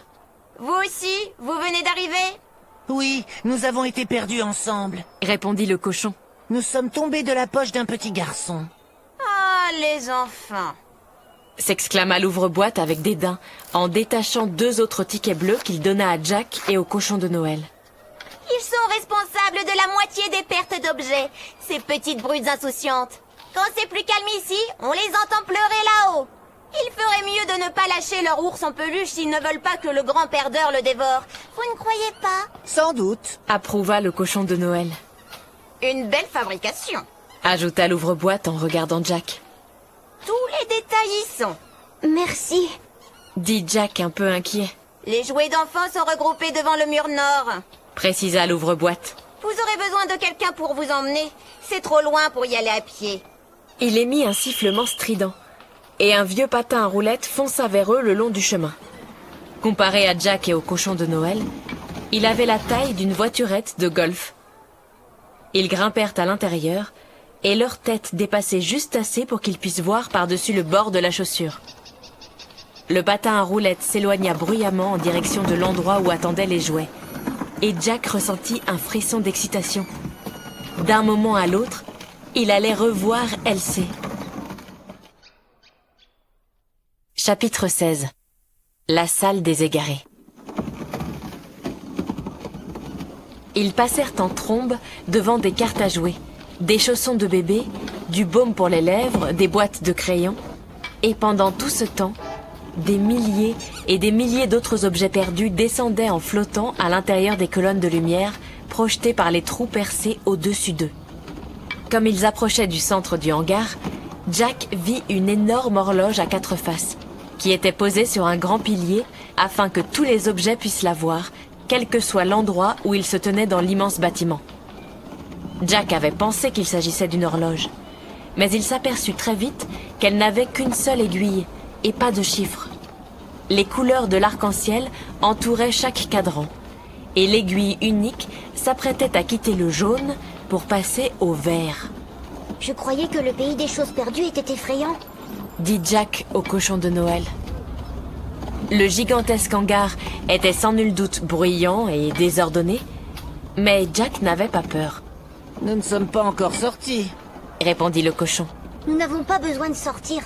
Vous aussi, vous venez d'arriver? Oui, nous avons été perdus ensemble, répondit le cochon. Nous sommes tombés de la poche d'un petit garçon. Ah, les enfants, s'exclama l'ouvre-boîte avec dédain, en détachant 2 autres tickets bleus qu'il donna à Jack et au cochon de Noël. Ils sont responsables de la moitié des pertes d'objets, ces petites brutes insouciantes. Quand c'est plus calme ici, on les entend pleurer là-haut. Il ferait mieux de ne pas lâcher leur ours en peluche s'ils ne veulent pas que le grand perdeur le dévore. Vous ne croyez pas? Sans doute, approuva le cochon de Noël. Une belle fabrication, ajouta l'ouvre-boîte en regardant Jack. Tous les détails y sont. Merci, dit Jack un peu inquiet. Les jouets d'enfants sont regroupés devant le mur nord, précisa l'ouvre-boîte. Vous aurez besoin de quelqu'un pour vous emmener. C'est trop loin pour y aller à pied. Il émit un sifflement strident, et un vieux patin à roulettes fonça vers eux le long du chemin. Comparé à Jack et au cochon de Noël, il avait la taille d'une voiturette de golf. Ils grimpèrent à l'intérieur, et leur tête dépassait juste assez pour qu'ils puissent voir par-dessus le bord de la chaussure. Le patin à roulettes s'éloigna bruyamment en direction de l'endroit où attendaient les jouets, et Jack ressentit un frisson d'excitation. D'un moment à l'autre, il allait revoir Elsie. Chapitre 16. La salle des égarés. Ils passèrent en trombe devant des cartes à jouer, des chaussons de bébé, du baume pour les lèvres, des boîtes de crayons, et pendant tout ce temps, des milliers et des milliers d'autres objets perdus descendaient en flottant à l'intérieur des colonnes de lumière projetées par les trous percés au-dessus d'eux. Comme ils approchaient du centre du hangar, Jack vit une énorme horloge à 4 faces, qui était posée sur un grand pilier afin que tous les objets puissent la voir, quel que soit l'endroit où il se tenait dans l'immense bâtiment. Jack avait pensé qu'il s'agissait d'une horloge, mais il s'aperçut très vite qu'elle n'avait qu'une seule aiguille et pas de chiffres. Les couleurs de l'arc-en-ciel entouraient chaque cadran, et l'aiguille unique s'apprêtait à quitter le jaune pour passer au vert. « Je croyais que le pays des choses perdues était effrayant. » dit Jack au cochon de Noël. Le gigantesque hangar était sans nul doute bruyant et désordonné, mais Jack n'avait pas peur. « Nous ne sommes pas encore sortis, » répondit le cochon. « Nous n'avons pas besoin de sortir, »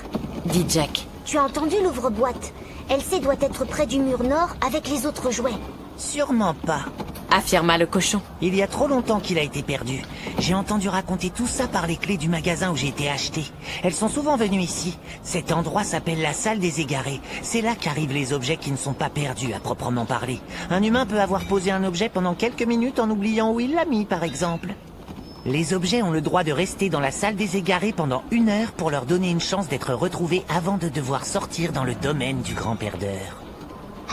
dit Jack. « Tu as entendu l'ouvre-boîte? Elsie doit être près du mur nord avec les autres jouets. » « Sûrement pas, » affirma le cochon. Il y a trop longtemps qu'il a été perdu. J'ai entendu raconter tout ça par les clés du magasin où j'ai été acheté. Elles sont souvent venues ici. Cet endroit s'appelle la salle des égarés. C'est là qu'arrivent les objets qui ne sont pas perdus à proprement parler. Un humain peut avoir posé un objet pendant quelques minutes en oubliant où il l'a mis, par exemple. Les objets ont le droit de rester dans la salle des égarés pendant 1 heure pour leur donner une chance d'être retrouvés avant de devoir sortir dans le domaine du grand perdeur.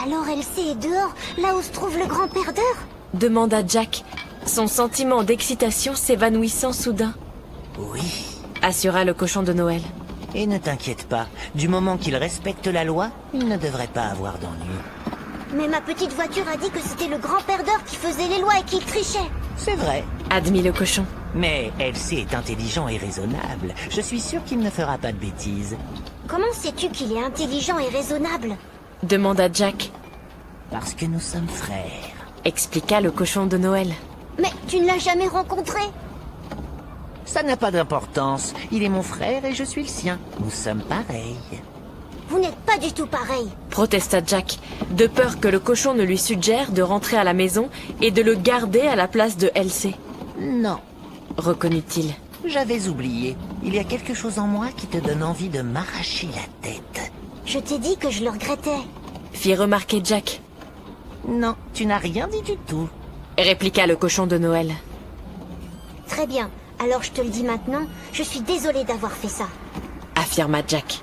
Alors Elsie est dehors, là où se trouve le grand perdeur? Demanda Jack, son sentiment d'excitation s'évanouissant soudain. Oui, assura le cochon de Noël. Et ne t'inquiète pas, du moment qu'il respecte la loi, il ne devrait pas avoir d'ennui. Mais ma petite voiture a dit que c'était le grand perdeur qui faisait les lois et qui trichait. C'est vrai, admit le cochon. Mais Elsie est intelligent et raisonnable. Je suis sûr qu'il ne fera pas de bêtises. Comment sais-tu qu'il est intelligent et raisonnable? Demanda Jack. Parce que nous sommes frères, expliqua le cochon de Noël. Mais tu ne l'as jamais rencontré? Ça n'a pas d'importance. Il est mon frère et je suis le sien. Nous sommes pareils. Vous n'êtes pas du tout pareils, protesta Jack, de peur que le cochon ne lui suggère de rentrer à la maison et de le garder à la place de Elsie. Non, reconnut-il. J'avais oublié. Il y a quelque chose en moi qui te donne envie de m'arracher la tête. Je t'ai dit que je le regrettais, fit remarquer Jack. Non, tu n'as rien dit du tout, répliqua le cochon de Noël. Très bien, alors je te le dis maintenant, je suis désolée d'avoir fait ça, affirma Jack.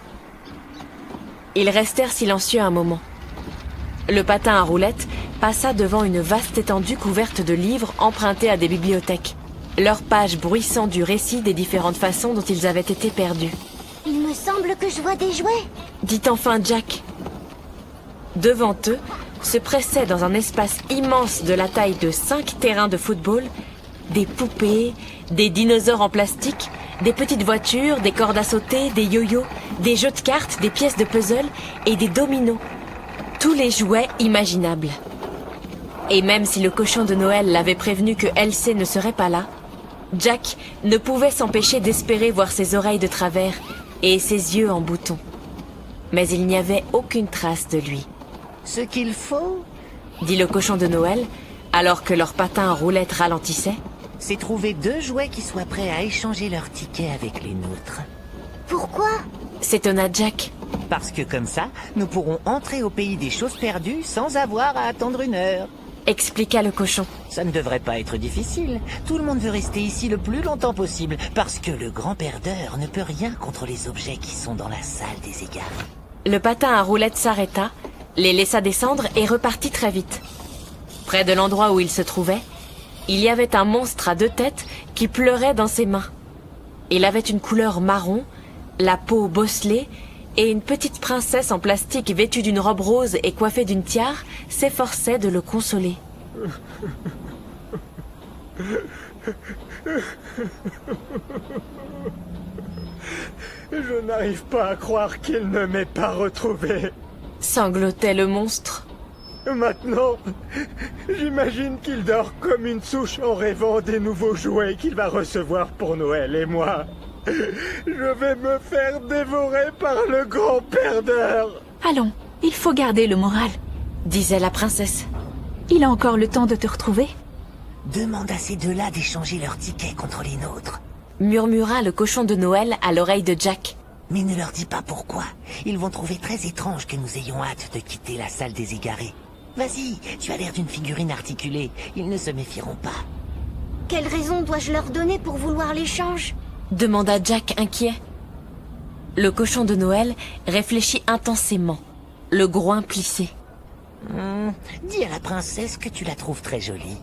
Ils restèrent silencieux un moment. Le patin à roulettes passa devant une vaste étendue couverte de livres empruntés à des bibliothèques, leurs pages bruissant du récit des différentes façons dont ils avaient été perdus. Il me semble que je vois des jouets, dit enfin Jack. Devant eux se pressaient dans un espace immense de la taille de 5 terrains de football, des poupées, des dinosaures en plastique, des petites voitures, des cordes à sauter, des yo-yo, des jeux de cartes, des pièces de puzzle et des dominos. Tous les jouets imaginables. Et même si le cochon de Noël l'avait prévenu que Elsie ne serait pas là, Jack ne pouvait s'empêcher d'espérer voir ses oreilles de travers et ses yeux en bouton. Mais il n'y avait aucune trace de lui. Ce qu'il faut, dit le cochon de Noël, alors que leur patin à roulettes ralentissait, c'est trouver 2 jouets qui soient prêts à échanger leurs tickets avec les nôtres. Pourquoi? S'étonna Jack. Parce que comme ça, nous pourrons entrer au pays des choses perdues sans avoir à attendre 1 heure. Expliqua le cochon. Ça ne devrait pas être difficile. Tout le monde veut rester ici le plus longtemps possible, parce que le grand perdeur ne peut rien contre les objets qui sont dans la salle des égarés. Le patin à roulettes s'arrêta, les laissa descendre et repartit très vite. Près de l'endroit où il se trouvait, il y avait un monstre à 2 têtes qui pleurait dans ses mains. Il avait une couleur marron, la peau bosselée, et une petite princesse en plastique vêtue d'une robe rose et coiffée d'une tiare s'efforçait de le consoler. Je n'arrive pas à croire qu'il ne m'ait pas retrouvé. Sanglotait le monstre. Maintenant, j'imagine qu'il dort comme une souche en rêvant des nouveaux jouets qu'il va recevoir pour Noël et moi. Je vais me faire dévorer par le grand perdeur. Allons, il faut garder le moral, disait la princesse. Il a encore le temps de te retrouver. Demande à ces 2-là d'échanger leurs tickets contre les nôtres, murmura le cochon de Noël à l'oreille de Jack. Mais ne leur dis pas pourquoi. Ils vont trouver très étrange que nous ayons hâte de quitter la salle des égarés. Vas-y, tu as l'air d'une figurine articulée. Ils ne se méfieront pas. Quelle raison dois-je leur donner pour vouloir l'échange? Demanda Jack inquiet. Le cochon de Noël réfléchit intensément, le groin plissé. Dis à la princesse que tu la trouves très jolie.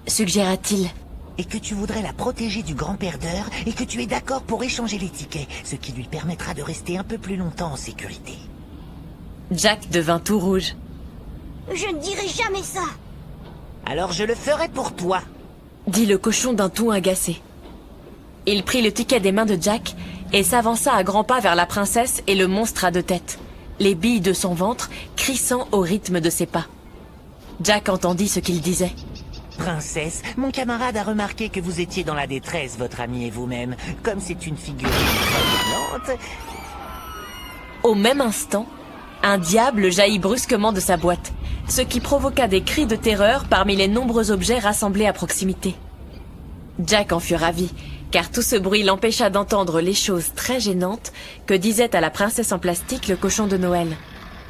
Suggéra-t-il. Et que tu voudrais la protéger du grand perdeur et que tu es d'accord pour échanger les tickets, ce qui lui permettra de rester un peu plus longtemps en sécurité. Jack devint tout rouge. Je ne dirai jamais ça. Alors je le ferai pour toi, dit le cochon d'un ton agacé. Il prit le ticket des mains de Jack et s'avança à grands pas vers la princesse et le monstre à deux têtes, les billes de son ventre crissant au rythme de ses pas. Jack entendit ce qu'il disait. Princesse, mon camarade a remarqué que vous étiez dans la détresse, votre ami et vous-même. Comme c'est une figurine très violente... Au même instant, un diable jaillit brusquement de sa boîte, ce qui provoqua des cris de terreur parmi les nombreux objets rassemblés à proximité. Jack en fut ravi, car tout ce bruit l'empêcha d'entendre les choses très gênantes que disait à la princesse en plastique le cochon de Noël,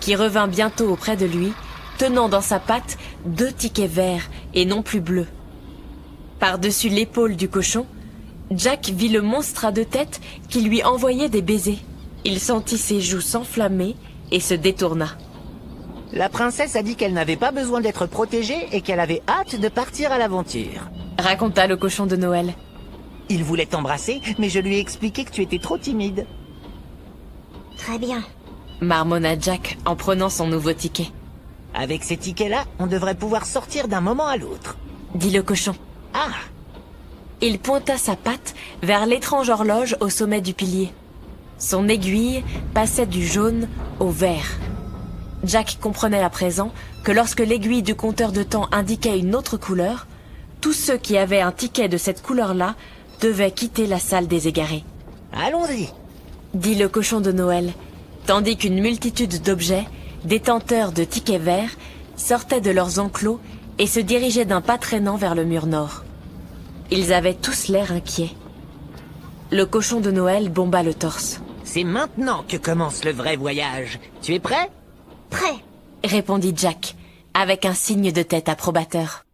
qui revint bientôt auprès de lui, tenant dans sa patte 2 tickets verts et non plus bleus. Par-dessus l'épaule du cochon, Jack vit le monstre à 2 têtes qui lui envoyait des baisers. Il sentit ses joues s'enflammer et se détourna. La princesse a dit qu'elle n'avait pas besoin d'être protégée et qu'elle avait hâte de partir à l'aventure, raconta le cochon de Noël. Il voulait t'embrasser, mais je lui ai expliqué que tu étais trop timide. Très bien, marmonna Jack en prenant son nouveau ticket. Avec ces tickets-là, on devrait pouvoir sortir d'un moment à l'autre, dit le cochon. Ah! Il pointa sa patte vers l'étrange horloge au sommet du pilier. Son aiguille passait du jaune au vert. Jack comprenait à présent que lorsque l'aiguille du compteur de temps indiquait une autre couleur, tous ceux qui avaient un ticket de cette couleur-là devaient quitter la salle des égarés. Allons-y, dit le cochon de Noël, tandis qu'une multitude d'objets, détenteurs de tickets verts, sortaient de leurs enclos et se dirigeaient d'un pas traînant vers le mur nord. Ils avaient tous l'air inquiets. Le cochon de Noël bomba le torse. C'est maintenant que commence le vrai voyage. Tu es prêt? Prêt, répondit Jack, avec un signe de tête approbateur.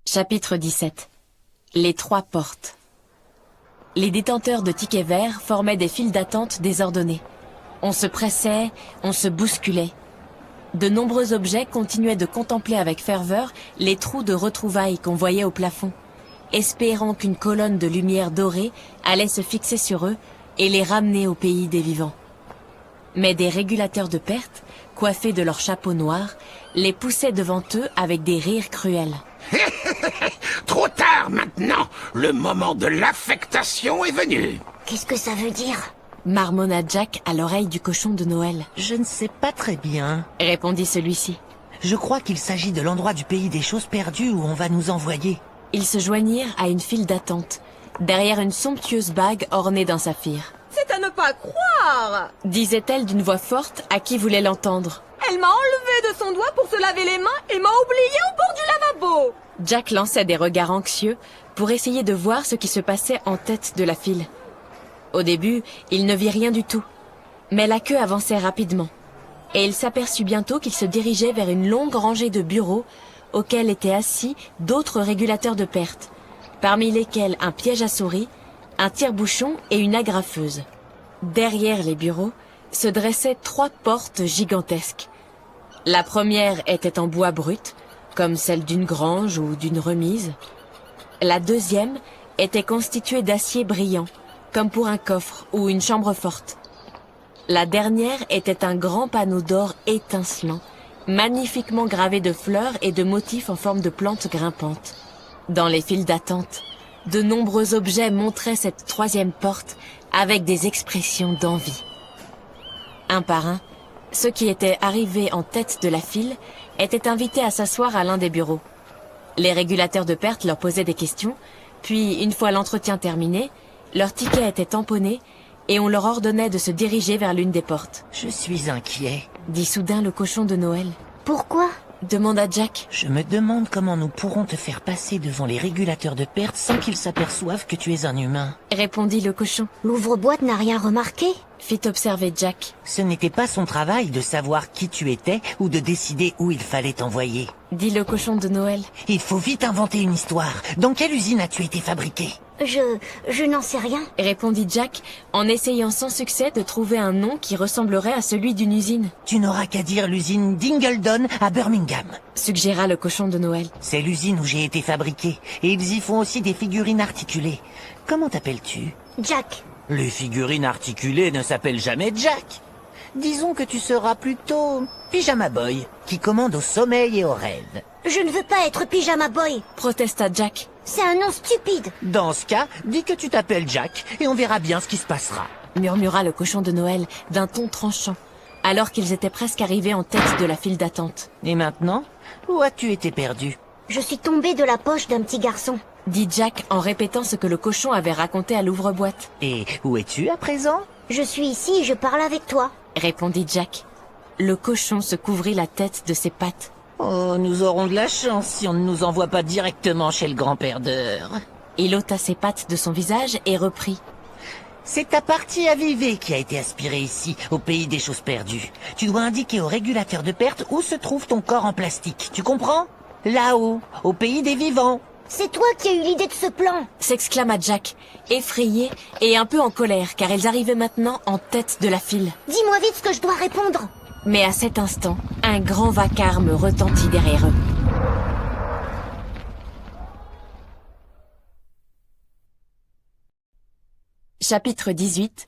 Chapitre 17. Les 3 portes. Les détenteurs de tickets verts formaient des files d'attente désordonnées. On se pressait, on se bousculait. De nombreux objets continuaient de contempler avec ferveur les trous de retrouvailles qu'on voyait au plafond, espérant qu'une colonne de lumière dorée allait se fixer sur eux et les ramener au pays des vivants. Mais des régulateurs de perte, coiffés de leurs chapeaux noirs, les poussaient devant eux avec des rires cruels. Trop tard maintenant. Le moment de l'affectation est venu. qu'est-ce que ça veut dire? Marmonna Jack à l'oreille du cochon de Noël. Je ne sais pas très bien, répondit celui-ci. Je crois qu'il s'agit de l'endroit du pays des choses perdues où on va nous envoyer. Ils se joignirent à une file d'attente, derrière une somptueuse bague ornée d'un saphir. C'est à ne pas croire, disait-elle d'une voix forte à qui voulait l'entendre. Elle m'a enlevé de son doigt pour se laver les mains et m'a oublié au bord du lavabo. Jack lançait des regards anxieux pour essayer de voir ce qui se passait en tête de la file. Au début, il ne vit rien du tout, mais la queue avançait rapidement, et il s'aperçut bientôt qu'il se dirigeait vers une longue rangée de bureaux auxquels étaient assis d'autres régulateurs de perte, parmi lesquels un piège à souris, un tire-bouchon et une agrafeuse. Derrière les bureaux se dressaient 3 portes gigantesques. La première était en bois brut, comme celle d'une grange ou d'une remise. La deuxième était constituée d'acier brillant, comme pour un coffre ou une chambre forte. La dernière était un grand panneau d'or étincelant, magnifiquement gravé de fleurs et de motifs en forme de plantes grimpantes. Dans les files d'attente, de nombreux objets montraient cette 3e porte avec des expressions d'envie. Un par un, ceux qui étaient arrivés en tête de la file étaient invités à s'asseoir à l'un des bureaux. Les régulateurs de perte leur posaient des questions, puis, une fois l'entretien terminé, leurs tickets étaient tamponnés et on leur ordonnait de se diriger vers l'une des portes. « Je suis inquiet, » dit soudain le cochon de Noël. « Pourquoi ?» demanda Jack. « Je me demande comment nous pourrons te faire passer devant les régulateurs de perte sans qu'ils s'aperçoivent que tu es un humain. » répondit le cochon. « L'ouvre-boîte n'a rien remarqué ?» fit observer Jack. Ce n'était pas son travail de savoir qui tu étais ou de décider où il fallait t'envoyer. Dit le cochon de Noël. Il faut vite inventer une histoire. Dans quelle usine as-tu été fabriqué? Je n'en sais rien. Répondit Jack en essayant sans succès de trouver un nom qui ressemblerait à celui d'une usine. Tu n'auras qu'à dire l'usine Dingledon à Birmingham. Suggéra le cochon de Noël. C'est l'usine où j'ai été fabriqué. Et ils y font aussi des figurines articulées. Comment t'appelles-tu? Jack. Les figurines articulées ne s'appellent jamais Jack. Disons que tu seras plutôt Pyjama Boy, qui commande au sommeil et au rêve. Je ne veux pas être Pyjama Boy. Protesta Jack. C'est un nom stupide. Dans ce cas, dis que tu t'appelles Jack et on verra bien ce qui se passera. Murmura le cochon de Noël d'un ton tranchant, alors qu'ils étaient presque arrivés en tête de la file d'attente. Et maintenant, où as-tu été perdu? Je suis tombée de la poche d'un petit garçon. Dit Jack en répétant ce que le cochon avait raconté à l'ouvre-boîte. Et où es-tu à présent? Je suis ici et je parle avec toi. Répondit Jack. Le cochon se couvrit la tête de ses pattes. Oh, nous aurons de la chance si on ne nous envoie pas directement chez le grand perdeur. Il ôta ses pattes de son visage et reprit. C'est ta partie avivée qui a été aspirée ici, au pays des choses perdues. Tu dois indiquer au régulateur de perte où se trouve ton corps en plastique. Tu comprends? Là-haut, au pays des vivants. C'est toi qui as eu l'idée de ce plan, s'exclama Jack, effrayé et un peu en colère car ils arrivaient maintenant en tête de la file. Dis-moi vite ce que je dois répondre. Mais à cet instant, un grand vacarme retentit derrière eux. Chapitre 18.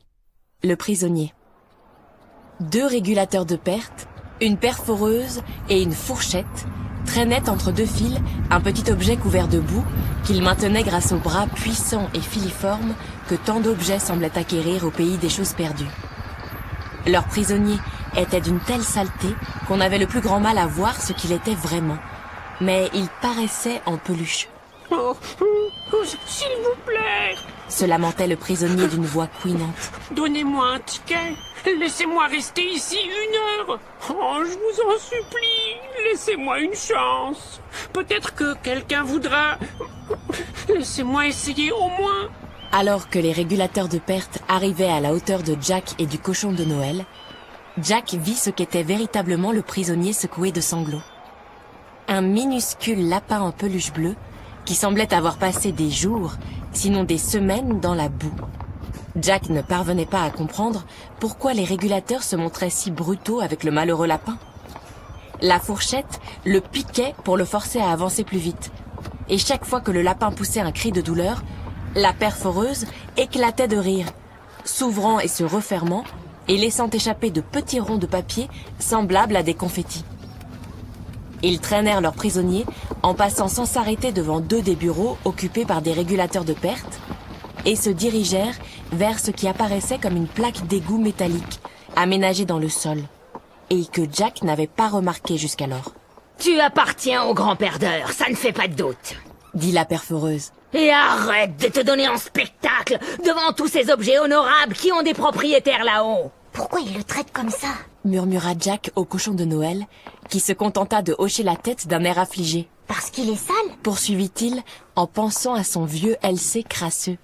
Le prisonnier. 2 régulateurs de perte, une perforeuse et une fourchette traînaient entre 2 fils un petit objet couvert de boue qu'ils maintenaient grâce aux bras puissants et filiformes que tant d'objets semblaient acquérir au pays des choses perdues. Leur prisonnier était d'une telle saleté qu'on avait le plus grand mal à voir ce qu'il était vraiment, mais il paraissait en peluche. Oh, s'il vous plaît, se lamentait le prisonnier d'une voix couinante. Donnez-moi un ticket. Laissez-moi rester ici 1 heure. Oh, je vous en supplie, laissez-moi une chance. Peut-être que quelqu'un voudra... Laissez-moi essayer au moins. Alors que les régulateurs de perte arrivaient à la hauteur de Jack et du cochon de Noël, Jack vit ce qu'était véritablement le prisonnier secoué de sanglots. Un minuscule lapin en peluche bleue qui semblait avoir passé des jours, sinon des semaines, dans la boue. Jack ne parvenait pas à comprendre pourquoi les régulateurs se montraient si brutaux avec le malheureux lapin. La fourchette le piquait pour le forcer à avancer plus vite. Et chaque fois que le lapin poussait un cri de douleur, la perforeuse éclatait de rire, s'ouvrant et se refermant et laissant échapper de petits ronds de papier semblables à des confettis. Ils traînèrent leurs prisonniers en passant sans s'arrêter devant 2 des bureaux occupés par des régulateurs de perte et se dirigèrent vers ce qui apparaissait comme une plaque d'égout métallique aménagée dans le sol et que Jack n'avait pas remarqué jusqu'alors. « Tu appartiens au grand perdeur, ça ne fait pas de doute !» dit la perforeuse. « Et arrête de te donner en spectacle devant tous ces objets honorables qui ont des propriétaires là-haut !» « Pourquoi il le traite comme ça ?» murmura Jack au cochon de Noël, qui se contenta de hocher la tête d'un air affligé. « Parce qu'il est sale ?» poursuivit-il en pensant à son vieux LC crasseux.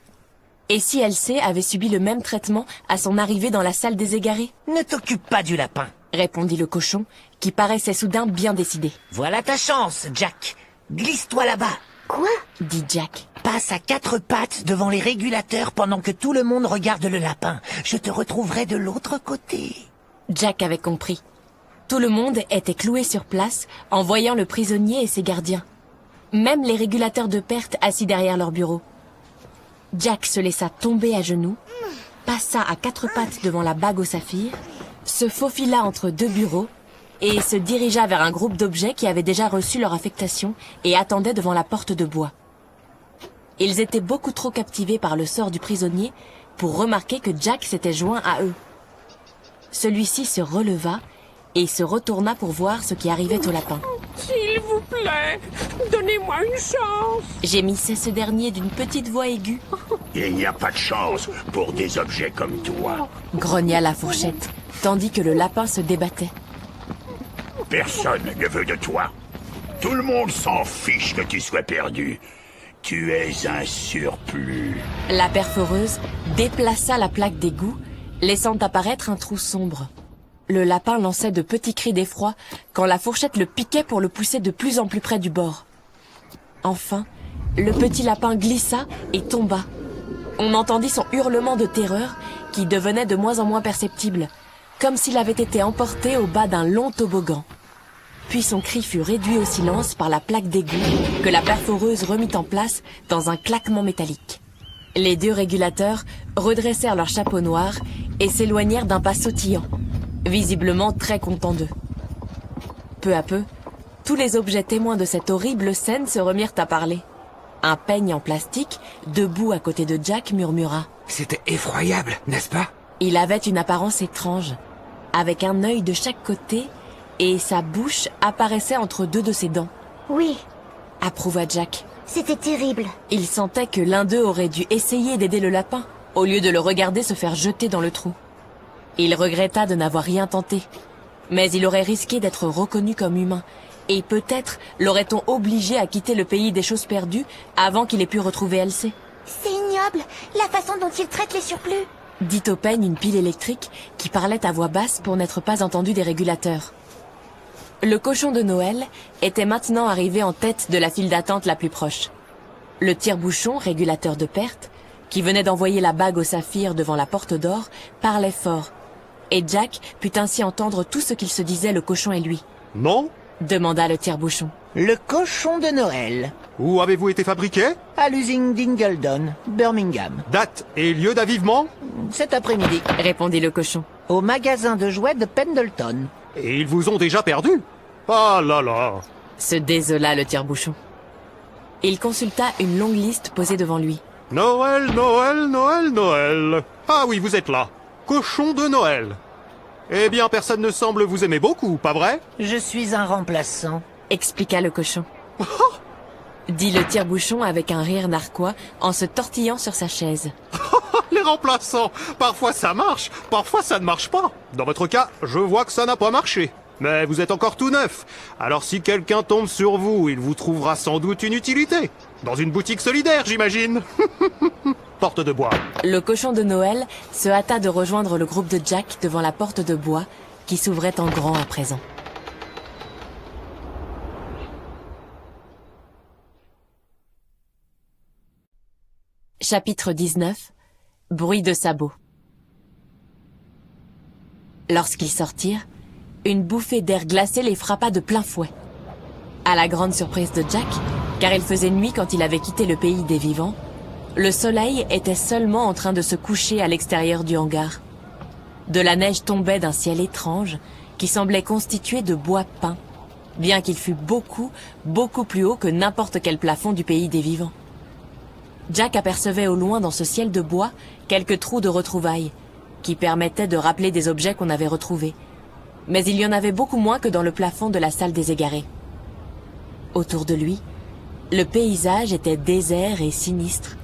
Et si LC avait subi le même traitement à son arrivée dans la salle des égarés? Ne t'occupe pas du lapin, répondit le cochon, qui paraissait soudain bien décidé. Voilà ta chance, Jack. Glisse-toi là-bas. Quoi? dit Jack. Passe à 4 pattes devant les régulateurs pendant que tout le monde regarde le lapin. Je te retrouverai de l'autre côté. Jack avait compris. Tout le monde était cloué sur place en voyant le prisonnier et ses gardiens. Même les régulateurs de perte assis derrière leur bureau. Jack se laissa tomber à genoux, passa à 4 pattes devant la bague au saphir, se faufila entre 2 bureaux et se dirigea vers un groupe d'objets qui avaient déjà reçu leur affectation et attendaient devant la porte de bois. Ils étaient beaucoup trop captivés par le sort du prisonnier pour remarquer que Jack s'était joint à eux. Celui-ci se releva et se retourna pour voir ce qui arrivait au lapin. « S'il vous plaît, donnez-moi une chance !» gémissait ce dernier d'une petite voix aiguë. « Il n'y a pas de chance pour des objets comme toi !» grogna la fourchette, tandis que le lapin se débattait. « Personne ne veut de toi. Tout le monde s'en fiche que tu sois perdu. Tu es un surplus. » La perforeuse déplaça la plaque d'égout laissant apparaître un trou sombre. Le lapin lançait de petits cris d'effroi quand la fourchette le piquait pour le pousser de plus en plus près du bord. Enfin, le petit lapin glissa et tomba. On entendit son hurlement de terreur qui devenait de moins en moins perceptible, comme s'il avait été emporté au bas d'un long toboggan. Puis son cri fut réduit au silence par la plaque d'égout que la perforeuse remit en place dans un claquement métallique. Les 2 régulateurs redressèrent leur chapeau noir et s'éloignèrent d'un pas sautillant, visiblement très contents d'eux. Peu à peu, tous les objets témoins de cette horrible scène se remirent à parler. Un peigne en plastique, debout à côté de Jack, murmura. « C'était effroyable, n'est-ce pas ?» Il avait une apparence étrange, avec un œil de chaque côté et sa bouche apparaissait entre 2 de ses dents. « Oui. » approuva Jack. C'était terrible. Il sentait que l'un d'eux aurait dû essayer d'aider le lapin, au lieu de le regarder se faire jeter dans le trou. Il regretta de n'avoir rien tenté, mais il aurait risqué d'être reconnu comme humain, et peut-être l'aurait-on obligé à quitter le pays des choses perdues avant qu'il ait pu retrouver Elsie. C'est ignoble, la façon dont il traite les surplus. Dit au peigne une pile électrique qui parlait à voix basse pour n'être pas entendue des régulateurs. Le cochon de Noël était maintenant arrivé en tête de la file d'attente la plus proche. Le tire-bouchon, régulateur de perte, qui venait d'envoyer la bague au saphir devant la porte d'or, parlait fort. Et Jack put ainsi entendre tout ce qu'ils se disaient, le cochon et lui. « Non ?» demanda le tire-bouchon. Le cochon de Noël. Où avez-vous été fabriqué? À l'usine d'Ingledon, Birmingham. Date et lieu d'avivement? Cet après-midi, répondit le cochon. Au magasin de jouets de Pendleton. Et ils vous ont déjà perdu? Ah là là! Se désola le tire-bouchon. Il consulta une longue liste posée devant lui. Noël, Noël, Noël, Noël. Ah oui, vous êtes là. Cochon de Noël. Eh bien, personne ne semble vous aimer beaucoup, pas vrai? Je suis un remplaçant, expliqua le cochon. Dit le tire-bouchon avec un rire narquois en se tortillant sur sa chaise. Les remplaçants, parfois ça marche, parfois ça ne marche pas. Dans votre cas, je vois que ça n'a pas marché. Mais vous êtes encore tout neuf. Alors si quelqu'un tombe sur vous, il vous trouvera sans doute une utilité. Dans une boutique solidaire, j'imagine. Porte de bois. Le cochon de Noël se hâta de rejoindre le groupe de Jack devant la porte de bois qui s'ouvrait en grand à présent. Chapitre 19. Bruit de sabots. Lorsqu'ils sortirent, une bouffée d'air glacé les frappa de plein fouet. À la grande surprise de Jack, car il faisait nuit quand il avait quitté le pays des vivants, le soleil était seulement en train de se coucher à l'extérieur du hangar. De la neige tombait d'un ciel étrange qui semblait constitué de bois peint, bien qu'il fût beaucoup, beaucoup plus haut que n'importe quel plafond du pays des vivants. Jack apercevait au loin dans ce ciel de bois quelques trous de retrouvailles, qui permettaient de rappeler des objets qu'on avait retrouvés. Mais il y en avait beaucoup moins que dans le plafond de la salle des égarés. Autour de lui, le paysage était désert et sinistre.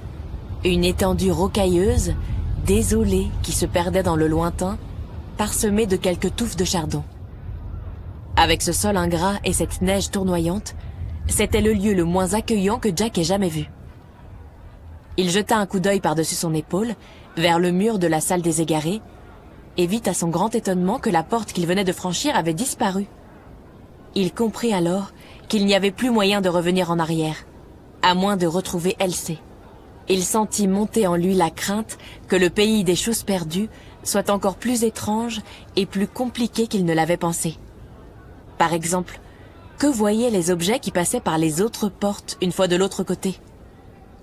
Une étendue rocailleuse, désolée, qui se perdait dans le lointain, parsemée de quelques touffes de chardon. Avec ce sol ingrat et cette neige tournoyante, c'était le lieu le moins accueillant que Jack ait jamais vu. Il jeta un coup d'œil par-dessus son épaule, vers le mur de la salle des égarés, et vit à son grand étonnement que la porte qu'il venait de franchir avait disparu. Il comprit alors qu'il n'y avait plus moyen de revenir en arrière, à moins de retrouver Elsie. Il sentit monter en lui la crainte que le pays des choses perdues soit encore plus étrange et plus compliqué qu'il ne l'avait pensé. Par exemple, que voyaient les objets qui passaient par les autres portes une fois de l'autre côté?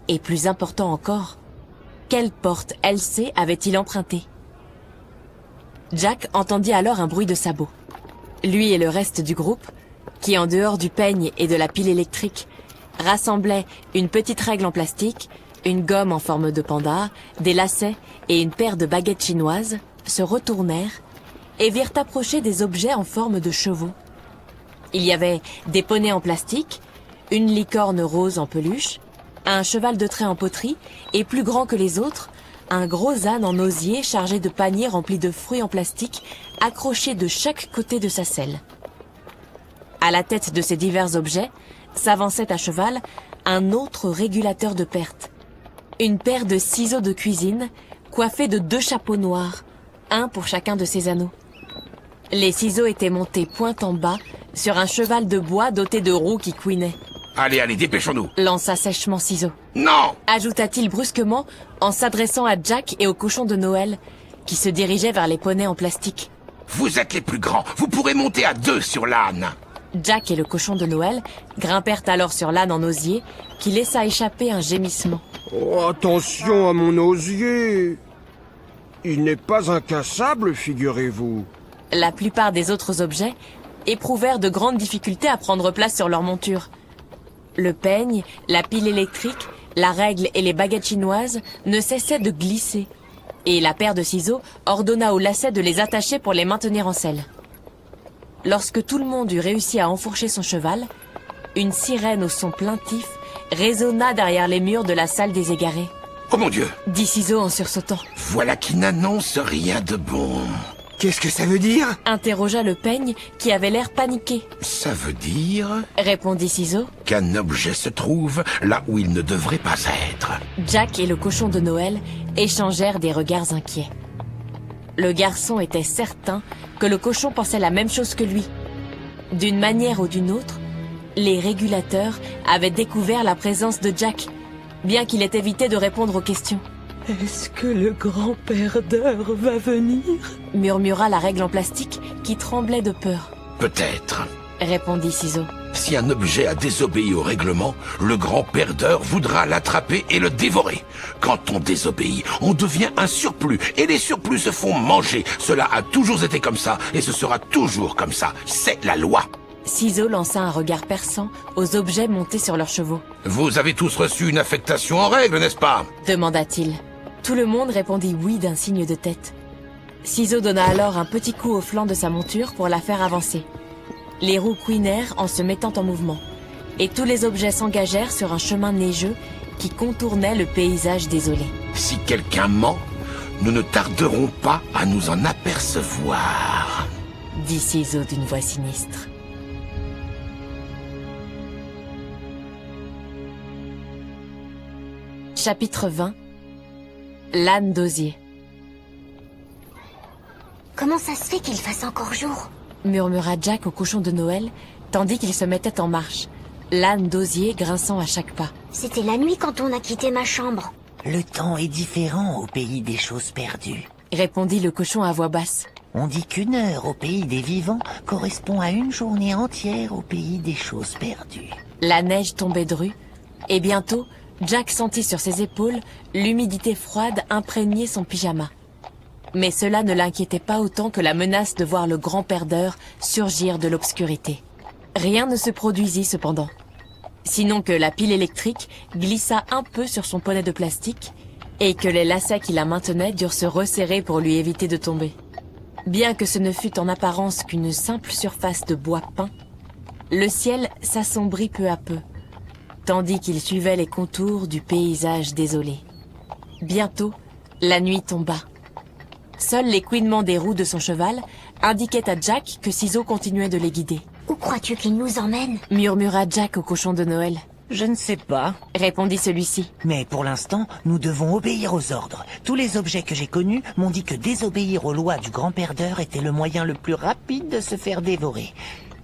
Et plus important encore, quelle porte Elsie avait-il emprunté? Jack entendit alors un bruit de sabots. Lui et le reste du groupe, qui en dehors du peigne et de la pile électrique, rassemblaient une petite règle en plastique, une gomme en forme de panda, des lacets et une paire de baguettes chinoises, se retournèrent et virent approcher des objets en forme de chevaux. Il y avait des poneys en plastique, une licorne rose en peluche, un cheval de trait en poterie et plus grand que les autres, un gros âne en osier chargé de paniers remplis de fruits en plastique accrochés de chaque côté de sa selle. À la tête de ces divers objets s'avançait à cheval un autre régulateur de perte. Une paire de ciseaux de cuisine coiffés de 2 chapeaux noirs, un pour chacun de ses anneaux. Les ciseaux étaient montés pointe en bas sur un cheval de bois doté de roues qui couinaient. Allez, allez, dépêchons-nous. Lança sèchement Ciseaux. Non! Ajouta-t-il brusquement en s'adressant à Jack et au cochon de Noël qui se dirigeaient vers les poneys en plastique. Vous êtes les plus grands, vous pourrez monter à 2 sur l'âne. Jack et le cochon de Noël grimpèrent alors sur l'âne en osier qui laissa échapper un gémissement. Oh, attention à mon osier. Il n'est pas incassable, figurez-vous. La plupart des autres objets éprouvèrent de grandes difficultés à prendre place sur leur monture. Le peigne, la pile électrique, la règle et les baguettes chinoises ne cessaient de glisser. Et la paire de ciseaux ordonna au lacet de les attacher pour les maintenir en selle. Lorsque tout le monde eut réussi à enfourcher son cheval, une sirène au son plaintif résonna derrière les murs de la salle des égarés. Oh mon Dieu! Dit Ciseaux en sursautant. Voilà qui n'annonce rien de bon. Qu'est-ce que ça veut dire? Interrogea le peigne qui avait l'air paniqué. Ça veut dire... Répondit Ciseaux. Qu'un objet se trouve là où il ne devrait pas être. Jack et le cochon de Noël échangèrent des regards inquiets. Le garçon était certain que le cochon pensait la même chose que lui. D'une manière ou d'une autre, les régulateurs avaient découvert la présence de Jack, bien qu'il ait évité de répondre aux questions. Est-ce que le grand-père d'heure va venir? Murmura la règle en plastique qui tremblait de peur. Peut-être. Répondit Ciseaux. Si un objet a désobéi au règlement, le grand perdeur voudra l'attraper et le dévorer. Quand on désobéit, on devient un surplus, et les surplus se font manger. Cela a toujours été comme ça, et ce sera toujours comme ça. C'est la loi. Ciseaux lança un regard perçant aux objets montés sur leurs chevaux. Vous avez tous reçu une affectation en règle, n'est-ce pas? Demanda-t-il. Tout le monde répondit oui d'un signe de tête. Ciseaux donna alors un petit coup au flanc de sa monture pour la faire avancer. Les roues couinèrent en se mettant en mouvement, et tous les objets s'engagèrent sur un chemin neigeux qui contournait le paysage désolé. Si quelqu'un ment, nous ne tarderons pas à nous en apercevoir. Dit Ciseaux d'une voix sinistre. Chapitre 20. L'âne d'osier. Comment ça se fait qu'il fasse encore jour? Murmura Jack au cochon de Noël, tandis qu'il se mettait en marche, l'âne d'osier grinçant à chaque pas. C'était la nuit quand on a quitté ma chambre. Le temps est différent au pays des choses perdues. Répondit le cochon à voix basse. On dit qu'une heure au pays des vivants correspond à une journée entière au pays des choses perdues. La neige tombait dru, et bientôt, Jack sentit sur ses épaules l'humidité froide imprégner son pyjama. Mais cela ne l'inquiétait pas autant que la menace de voir le grand perdeur surgir de l'obscurité. Rien ne se produisit cependant. Sinon que la pile électrique glissa un peu sur son poney de plastique et que les lacets qui la maintenaient durent se resserrer pour lui éviter de tomber. Bien que ce ne fût en apparence qu'une simple surface de bois peint, le ciel s'assombrit peu à peu, tandis qu'il suivait les contours du paysage désolé. Bientôt, la nuit tomba. Seuls les couinements des roues de son cheval indiquaient à Jack que Ciseaux continuait de les guider. Où crois-tu qu'il nous emmène? Murmura Jack au cochon de Noël. Je ne sais pas, répondit celui-ci. Mais pour l'instant, nous devons obéir aux ordres. Tous les objets que j'ai connus m'ont dit que désobéir aux lois du grand perdeur était le moyen le plus rapide de se faire dévorer.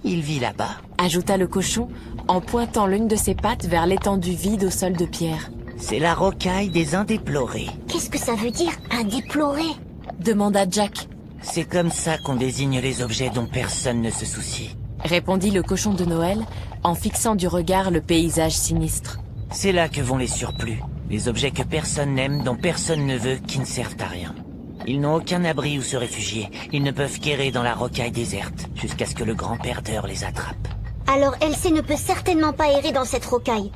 Il vit là-bas, ajouta le cochon en pointant l'une de ses pattes vers l'étendue vide au sol de pierre. C'est la rocaille des indéplorés. Qu'est-ce que ça veut dire, indéploré? Demanda Jack. C'est comme ça qu'on désigne les objets dont personne ne se soucie. Répondit le cochon de Noël en fixant du regard le paysage sinistre. C'est là que vont les surplus. Les objets que personne n'aime, dont personne ne veut, qui ne servent à rien. Ils n'ont aucun abri où se réfugier. Ils ne peuvent qu'errer dans la rocaille déserte, jusqu'à ce que le grand perdeur les attrape. Alors Elsie ne peut certainement pas errer dans cette rocaille.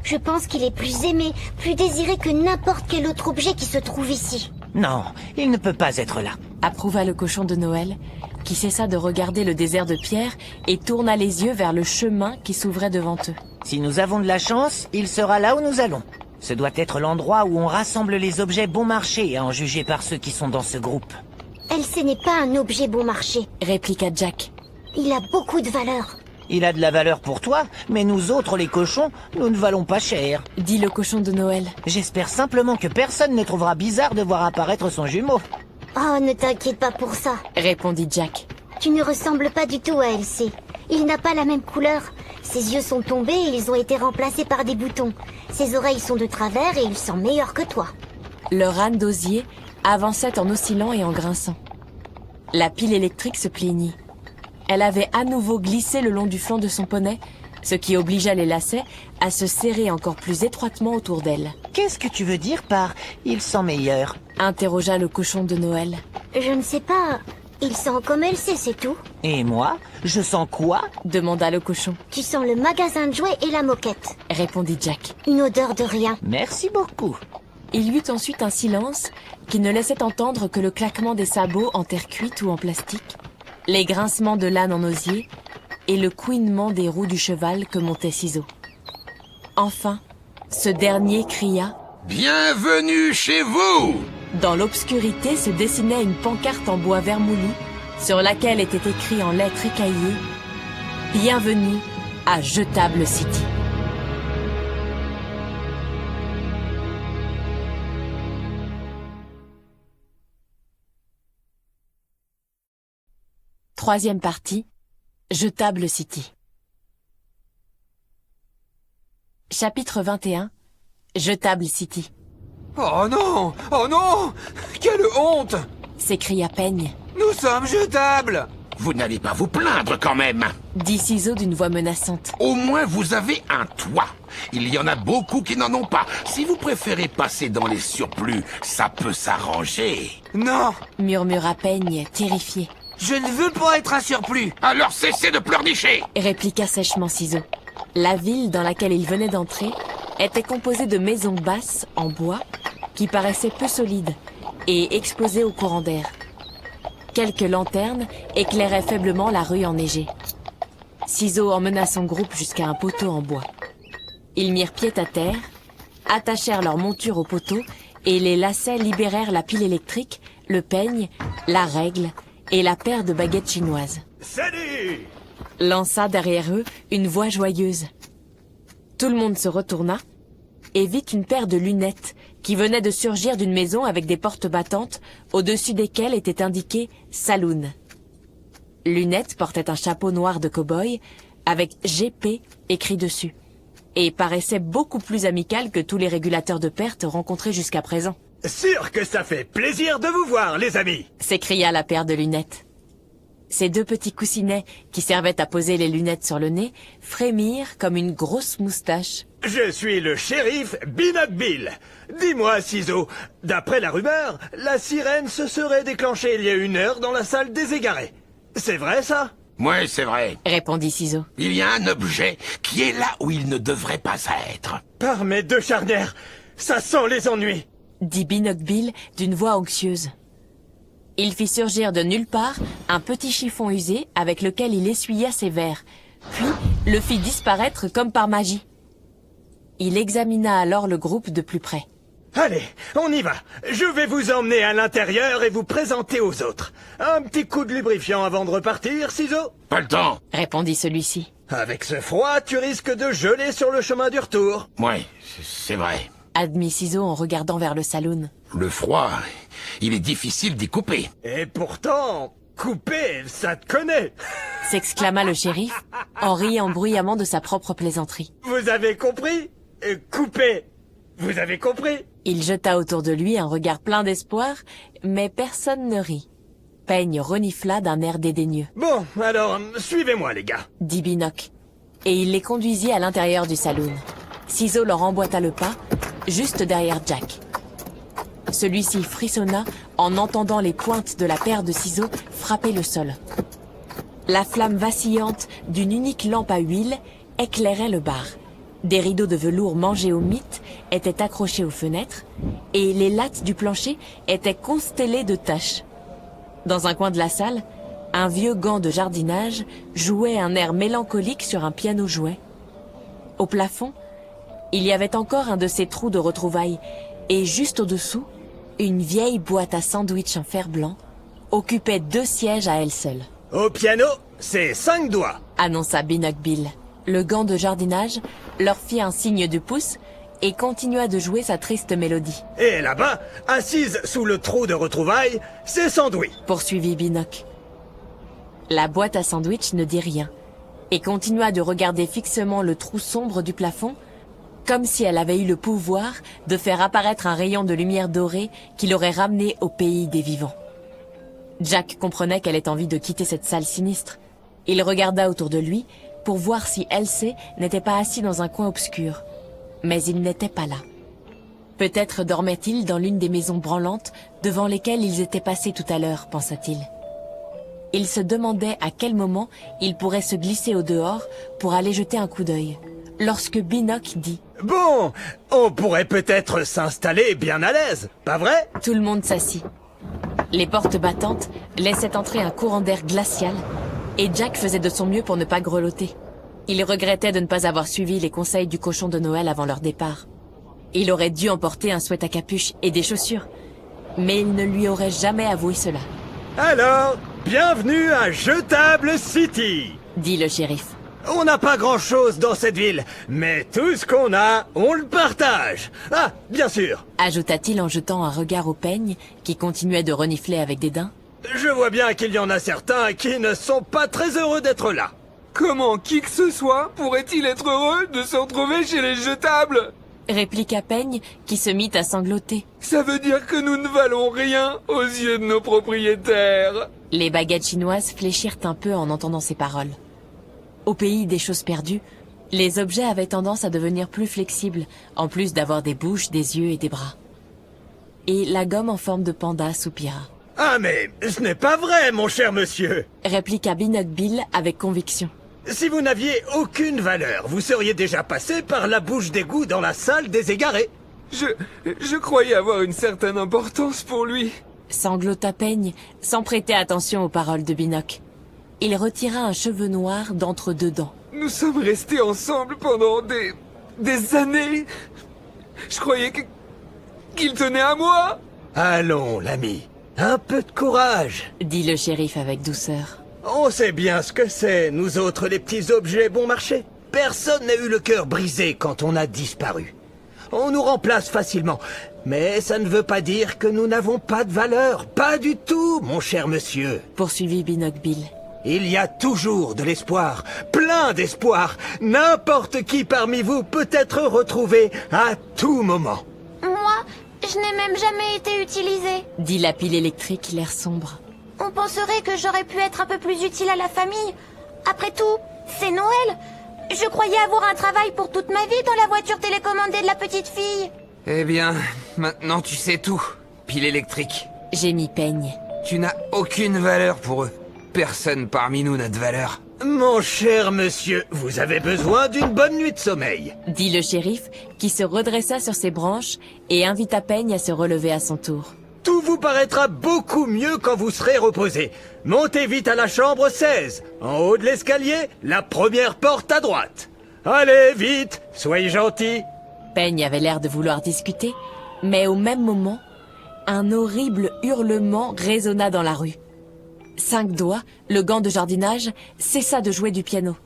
Je pense qu'il est plus aimé, plus désiré que n'importe quel autre objet qui se trouve ici. Non, il ne peut pas être là. Approuva le cochon de Noël, qui cessa de regarder le désert de pierre et tourna les yeux vers le chemin qui s'ouvrait devant eux. Si nous avons de la chance, il sera là où nous allons. Ce doit être l'endroit où on rassemble les objets bon marché, à en juger par ceux qui sont dans ce groupe. Elsie n'est pas un objet bon marché, répliqua Jack. Il a beaucoup de valeur. Il a de la valeur pour toi, mais nous autres, les cochons, nous ne valons pas cher. Dit le cochon de Noël. J'espère simplement que personne ne trouvera bizarre de voir apparaître son jumeau. Oh, ne t'inquiète pas pour ça. Répondit Jack. Tu ne ressembles pas du tout à Elsie. Il n'a pas la même couleur. Ses yeux sont tombés et ils ont été remplacés par des boutons. Ses oreilles sont de travers et il sent meilleur que toi. Leur âne d'osier avançait en oscillant et en grinçant. La pile électrique se plaignit. Elle avait à nouveau glissé le long du flanc de son poney, ce qui obligea les lacets à se serrer encore plus étroitement autour d'elle. Qu'est-ce que tu veux dire par « il sent meilleur » interrogea le cochon de Noël. Je ne sais pas. Il sent comme Elsie, c'est tout. Et moi, je sens quoi demanda le cochon. Tu sens le magasin de jouets et la moquette, répondit Jack. Une odeur de rien. Merci beaucoup. Il y eut ensuite un silence qui ne laissait entendre que le claquement des sabots en terre cuite ou en plastique, les grincements de l'âne en osier et le couinement des roues du cheval que montait Ciseaux. Enfin, ce dernier cria « Bienvenue chez vous !» Dans l'obscurité se dessinait une pancarte en bois vermoulu sur laquelle était écrit en lettres écaillées « Bienvenue à Jetable City ». Troisième partie, Jetable City. Chapitre 21, Jetable City. Oh non! Oh non! Quelle honte! S'écria Peigne. Nous sommes jetables! Vous n'allez pas vous plaindre quand même, dit Ciseaux d'une voix menaçante. Au moins vous avez un toit. Il y en a beaucoup qui n'en ont pas. Si vous préférez passer dans les surplus, ça peut s'arranger. Non! Murmura Peigne, terrifié. Je ne veux pas être un surplus! Alors cessez de pleurnicher! Répliqua sèchement Ciseaux. La ville dans laquelle il venait d'entrer était composée de maisons basses en bois qui paraissaient peu solides et exposées au courant d'air. Quelques lanternes éclairaient faiblement la rue enneigée. Ciseaux emmena son groupe jusqu'à un poteau en bois. Ils mirent pied à terre, attachèrent leur monture au poteau et les lacets libérèrent la pile électrique, le peigne, la règle et la paire de baguettes chinoises. Salut! Lança derrière eux une voix joyeuse. Tout le monde se retourna et vit une paire de lunettes qui venait de surgir d'une maison avec des portes battantes au-dessus desquelles était indiqué « Saloon ». Lunettes portait un chapeau noir de cow-boy avec « GP » écrit dessus et paraissait beaucoup plus amical que tous les régulateurs de pertes rencontrés jusqu'à présent. « Sûr que ça fait plaisir de vous voir, les amis !» s'écria la paire de lunettes. Ces deux petits coussinets qui servaient à poser les lunettes sur le nez frémirent comme une grosse moustache. « Je suis le shérif Binoc Bill. Dis-moi, Ciseaux, d'après la rumeur, la sirène se serait déclenchée il y a 1 heure dans la salle des égarés. C'est vrai, ça ?» Oui, c'est vrai, répondit Ciseaux. Il y a un objet qui est là où il ne devrait pas être. Par mes 2 charnières, ça sent les ennuis, dit Binoc Bill d'une voix anxieuse. Il fit surgir de nulle part un petit chiffon usé avec lequel il essuya ses verres, puis le fit disparaître comme par magie. Il examina alors le groupe de plus près. « Allez, on y va. Je vais vous emmener à l'intérieur et vous présenter aux autres. Un petit coup de lubrifiant avant de repartir, Ciseaux ?»« Pas le temps, répondit celui-ci. « Avec ce froid, tu risques de geler sur le chemin du retour. » Oui, c'est vrai, admit Ciseaux en regardant vers le saloon. Le froid, il est difficile d'y couper. Et pourtant, couper, ça te connaît, s'exclama le shérif en riant bruyamment de sa propre plaisanterie. Vous avez compris? Couper, vous avez compris? Il jeta autour de lui un regard plein d'espoir, mais personne ne rit. Peigne renifla d'un air dédaigneux. Bon, alors, suivez-moi, les gars, dit Binoc, et il les conduisit à l'intérieur du saloon. Ciseaux leur emboîta le pas, juste derrière Jack. Celui-ci frissonna en entendant les pointes de la paire de ciseaux frapper le sol. La flamme vacillante d'une unique lampe à huile éclairait le bar. Des rideaux de velours mangés au mythe étaient accrochés aux fenêtres et les lattes du plancher étaient constellées de taches. Dans un coin de la salle, un vieux gant de jardinage jouait un air mélancolique sur un piano jouet. Au plafond, il y avait encore un de ces trous de retrouvailles et juste au-dessous, une vieille boîte à sandwich en fer blanc occupait 2 sièges à elle seule. « Au piano, c'est 5 doigts !» annonça Binoc Bill. Le gant de jardinage leur fit un signe du pouce et continua de jouer sa triste mélodie. Et là-bas, assise sous le trou de retrouvailles, c'est Sandwich. Poursuivit Binoc. La boîte à sandwich ne dit rien et continua de regarder fixement le trou sombre du plafond, comme si elle avait eu le pouvoir de faire apparaître un rayon de lumière dorée qui l'aurait ramené au pays des vivants. Jack comprenait qu'elle ait envie de quitter cette salle sinistre. Il regarda autour de lui pour voir si Elsie n'était pas assis dans un coin obscur. Mais il n'était pas là. Peut-être dormait-il dans l'une des maisons branlantes devant lesquelles ils étaient passés tout à l'heure, pensa-t-il. Il se demandait à quel moment il pourrait se glisser au dehors pour aller jeter un coup d'œil, lorsque Binoc dit « Bon, on pourrait peut-être s'installer bien à l'aise, pas vrai ?» Tout le monde s'assit. Les portes battantes laissaient entrer un courant d'air glacial, et Jack faisait de son mieux pour ne pas grelotter. Il regrettait de ne pas avoir suivi les conseils du cochon de Noël avant leur départ. Il aurait dû emporter un sweat à capuche et des chaussures, mais il ne lui aurait jamais avoué cela. « Alors, bienvenue à Jetable City !» dit le shérif. On n'a pas grand-chose dans cette ville, mais tout ce qu'on a, on le partage. Ah, bien sûr, ajouta-t-il en jetant un regard au peigne qui continuait de renifler avec dédain. Je vois bien qu'il y en a certains qui ne sont pas très heureux d'être là. Comment qui que ce soit pourrait-il être heureux de se retrouver chez les Jetables ? Répliqua Peigne, qui se mit à sangloter. Ça veut dire que nous ne valons rien aux yeux de nos propriétaires. Les baguettes chinoises fléchirent un peu en entendant ces paroles. Au pays des choses perdues, les objets avaient tendance à devenir plus flexibles, en plus d'avoir des bouches, des yeux et des bras. Et la gomme en forme de panda soupira. « Ah mais ce n'est pas vrai, mon cher monsieur !» répliqua Binoc Bill avec conviction. « Si vous n'aviez aucune valeur, vous seriez déjà passé par la bouche d'égout dans la salle des égarés. » Je croyais avoir une certaine importance pour lui. Sanglota Peigne, sans prêter attention aux paroles de Binoc. Il retira un cheveu noir d'entre deux dents. Nous sommes restés ensemble pendant des années. Je croyais qu'il tenait à moi. Allons, l'ami, un peu de courage, dit le shérif avec douceur. On sait bien ce que c'est, nous autres les petits objets bon marché. Personne n'a eu le cœur brisé quand on a disparu. On nous remplace facilement, mais ça ne veut pas dire que nous n'avons pas de valeur. Pas du tout, mon cher monsieur. Poursuivit Binoc Bill. Il y a toujours de l'espoir, plein d'espoir. N'importe qui parmi vous peut être retrouvé à tout moment. Moi, je n'ai même jamais été utilisée, dit la pile électrique, l'air sombre. On penserait que j'aurais pu être un peu plus utile à la famille. Après tout, c'est Noël. Je croyais avoir un travail pour toute ma vie dans la voiture télécommandée de la petite fille. Eh bien, maintenant tu sais tout, pile électrique. Gémit Peigne. Tu n'as aucune valeur pour eux. Personne parmi nous n'a de valeur. Mon cher monsieur, vous avez besoin d'une bonne nuit de sommeil, dit le shérif, qui se redressa sur ses branches et invita Peigne à se relever à son tour. Tout vous paraîtra beaucoup mieux quand vous serez reposé. Montez vite à la chambre 16. En haut de l'escalier, la première porte à droite. Allez, vite, soyez gentils. Peigne avait l'air de vouloir discuter, mais au même moment, un horrible hurlement résonna dans la rue. 5 doigts, le gant de jardinage, cessa de jouer du piano.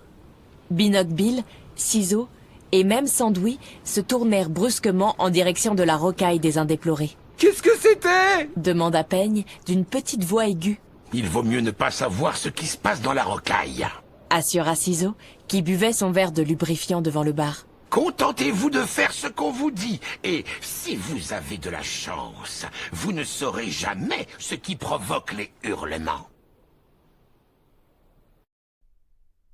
Binoc Bill, Ciseaux et même Sandwich se tournèrent brusquement en direction de la rocaille des Indéplorés. « Qu'est-ce que c'était » demanda Peigne d'une petite voix aiguë. « Il vaut mieux ne pas savoir ce qui se passe dans la rocaille » assura Ciseaux, qui buvait son verre de lubrifiant devant le bar. « Contentez-vous de faire ce qu'on vous dit, et si vous avez de la chance, vous ne saurez jamais ce qui provoque les hurlements. »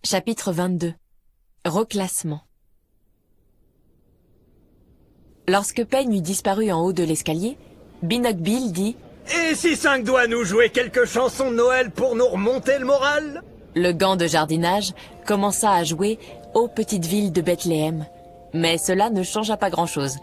Chapitre 22. Reclassement. Lorsque Peigne eut disparu en haut de l'escalier, Binoc Bill dit « Et si 5 doigts nous jouait quelques chansons de Noël pour nous remonter le moral ?» Le gant de jardinage commença à jouer « Ô petite ville de Bethléem », mais cela ne changea pas grand-chose.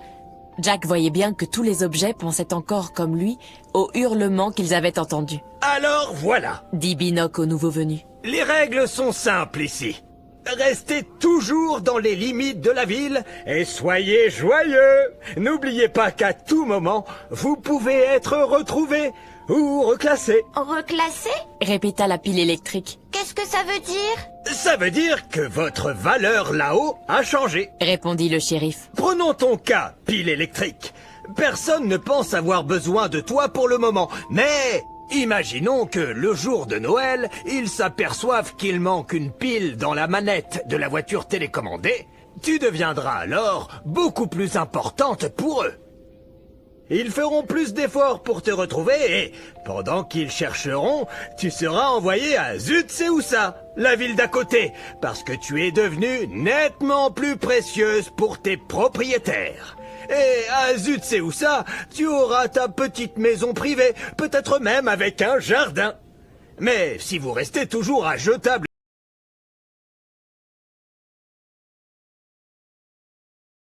Jack voyait bien que tous les objets pensaient encore comme lui aux hurlements qu'ils avaient entendus. « Alors voilà !» dit Binoc au nouveau venu. « Les règles sont simples ici. Restez toujours dans les limites de la ville et soyez joyeux. N'oubliez pas qu'à tout moment, vous pouvez être retrouvés. Ou reclassé. Reclassé? Répéta la pile électrique. Qu'est-ce que ça veut dire? Ça veut dire que votre valeur là-haut a changé. Répondit le shérif. Prenons ton cas, pile électrique. Personne ne pense avoir besoin de toi pour le moment, mais imaginons que le jour de Noël, ils s'aperçoivent qu'il manque une pile dans la manette de la voiture télécommandée. Tu deviendras alors beaucoup plus importante pour eux. Ils feront plus d'efforts pour te retrouver et, pendant qu'ils chercheront, tu seras envoyé à Zutseusa, la ville d'à côté, parce que tu es devenue nettement plus précieuse pour tes propriétaires. Et à Zutseusa, tu auras ta petite maison privée, peut-être même avec un jardin. Mais si vous restez toujours à jetable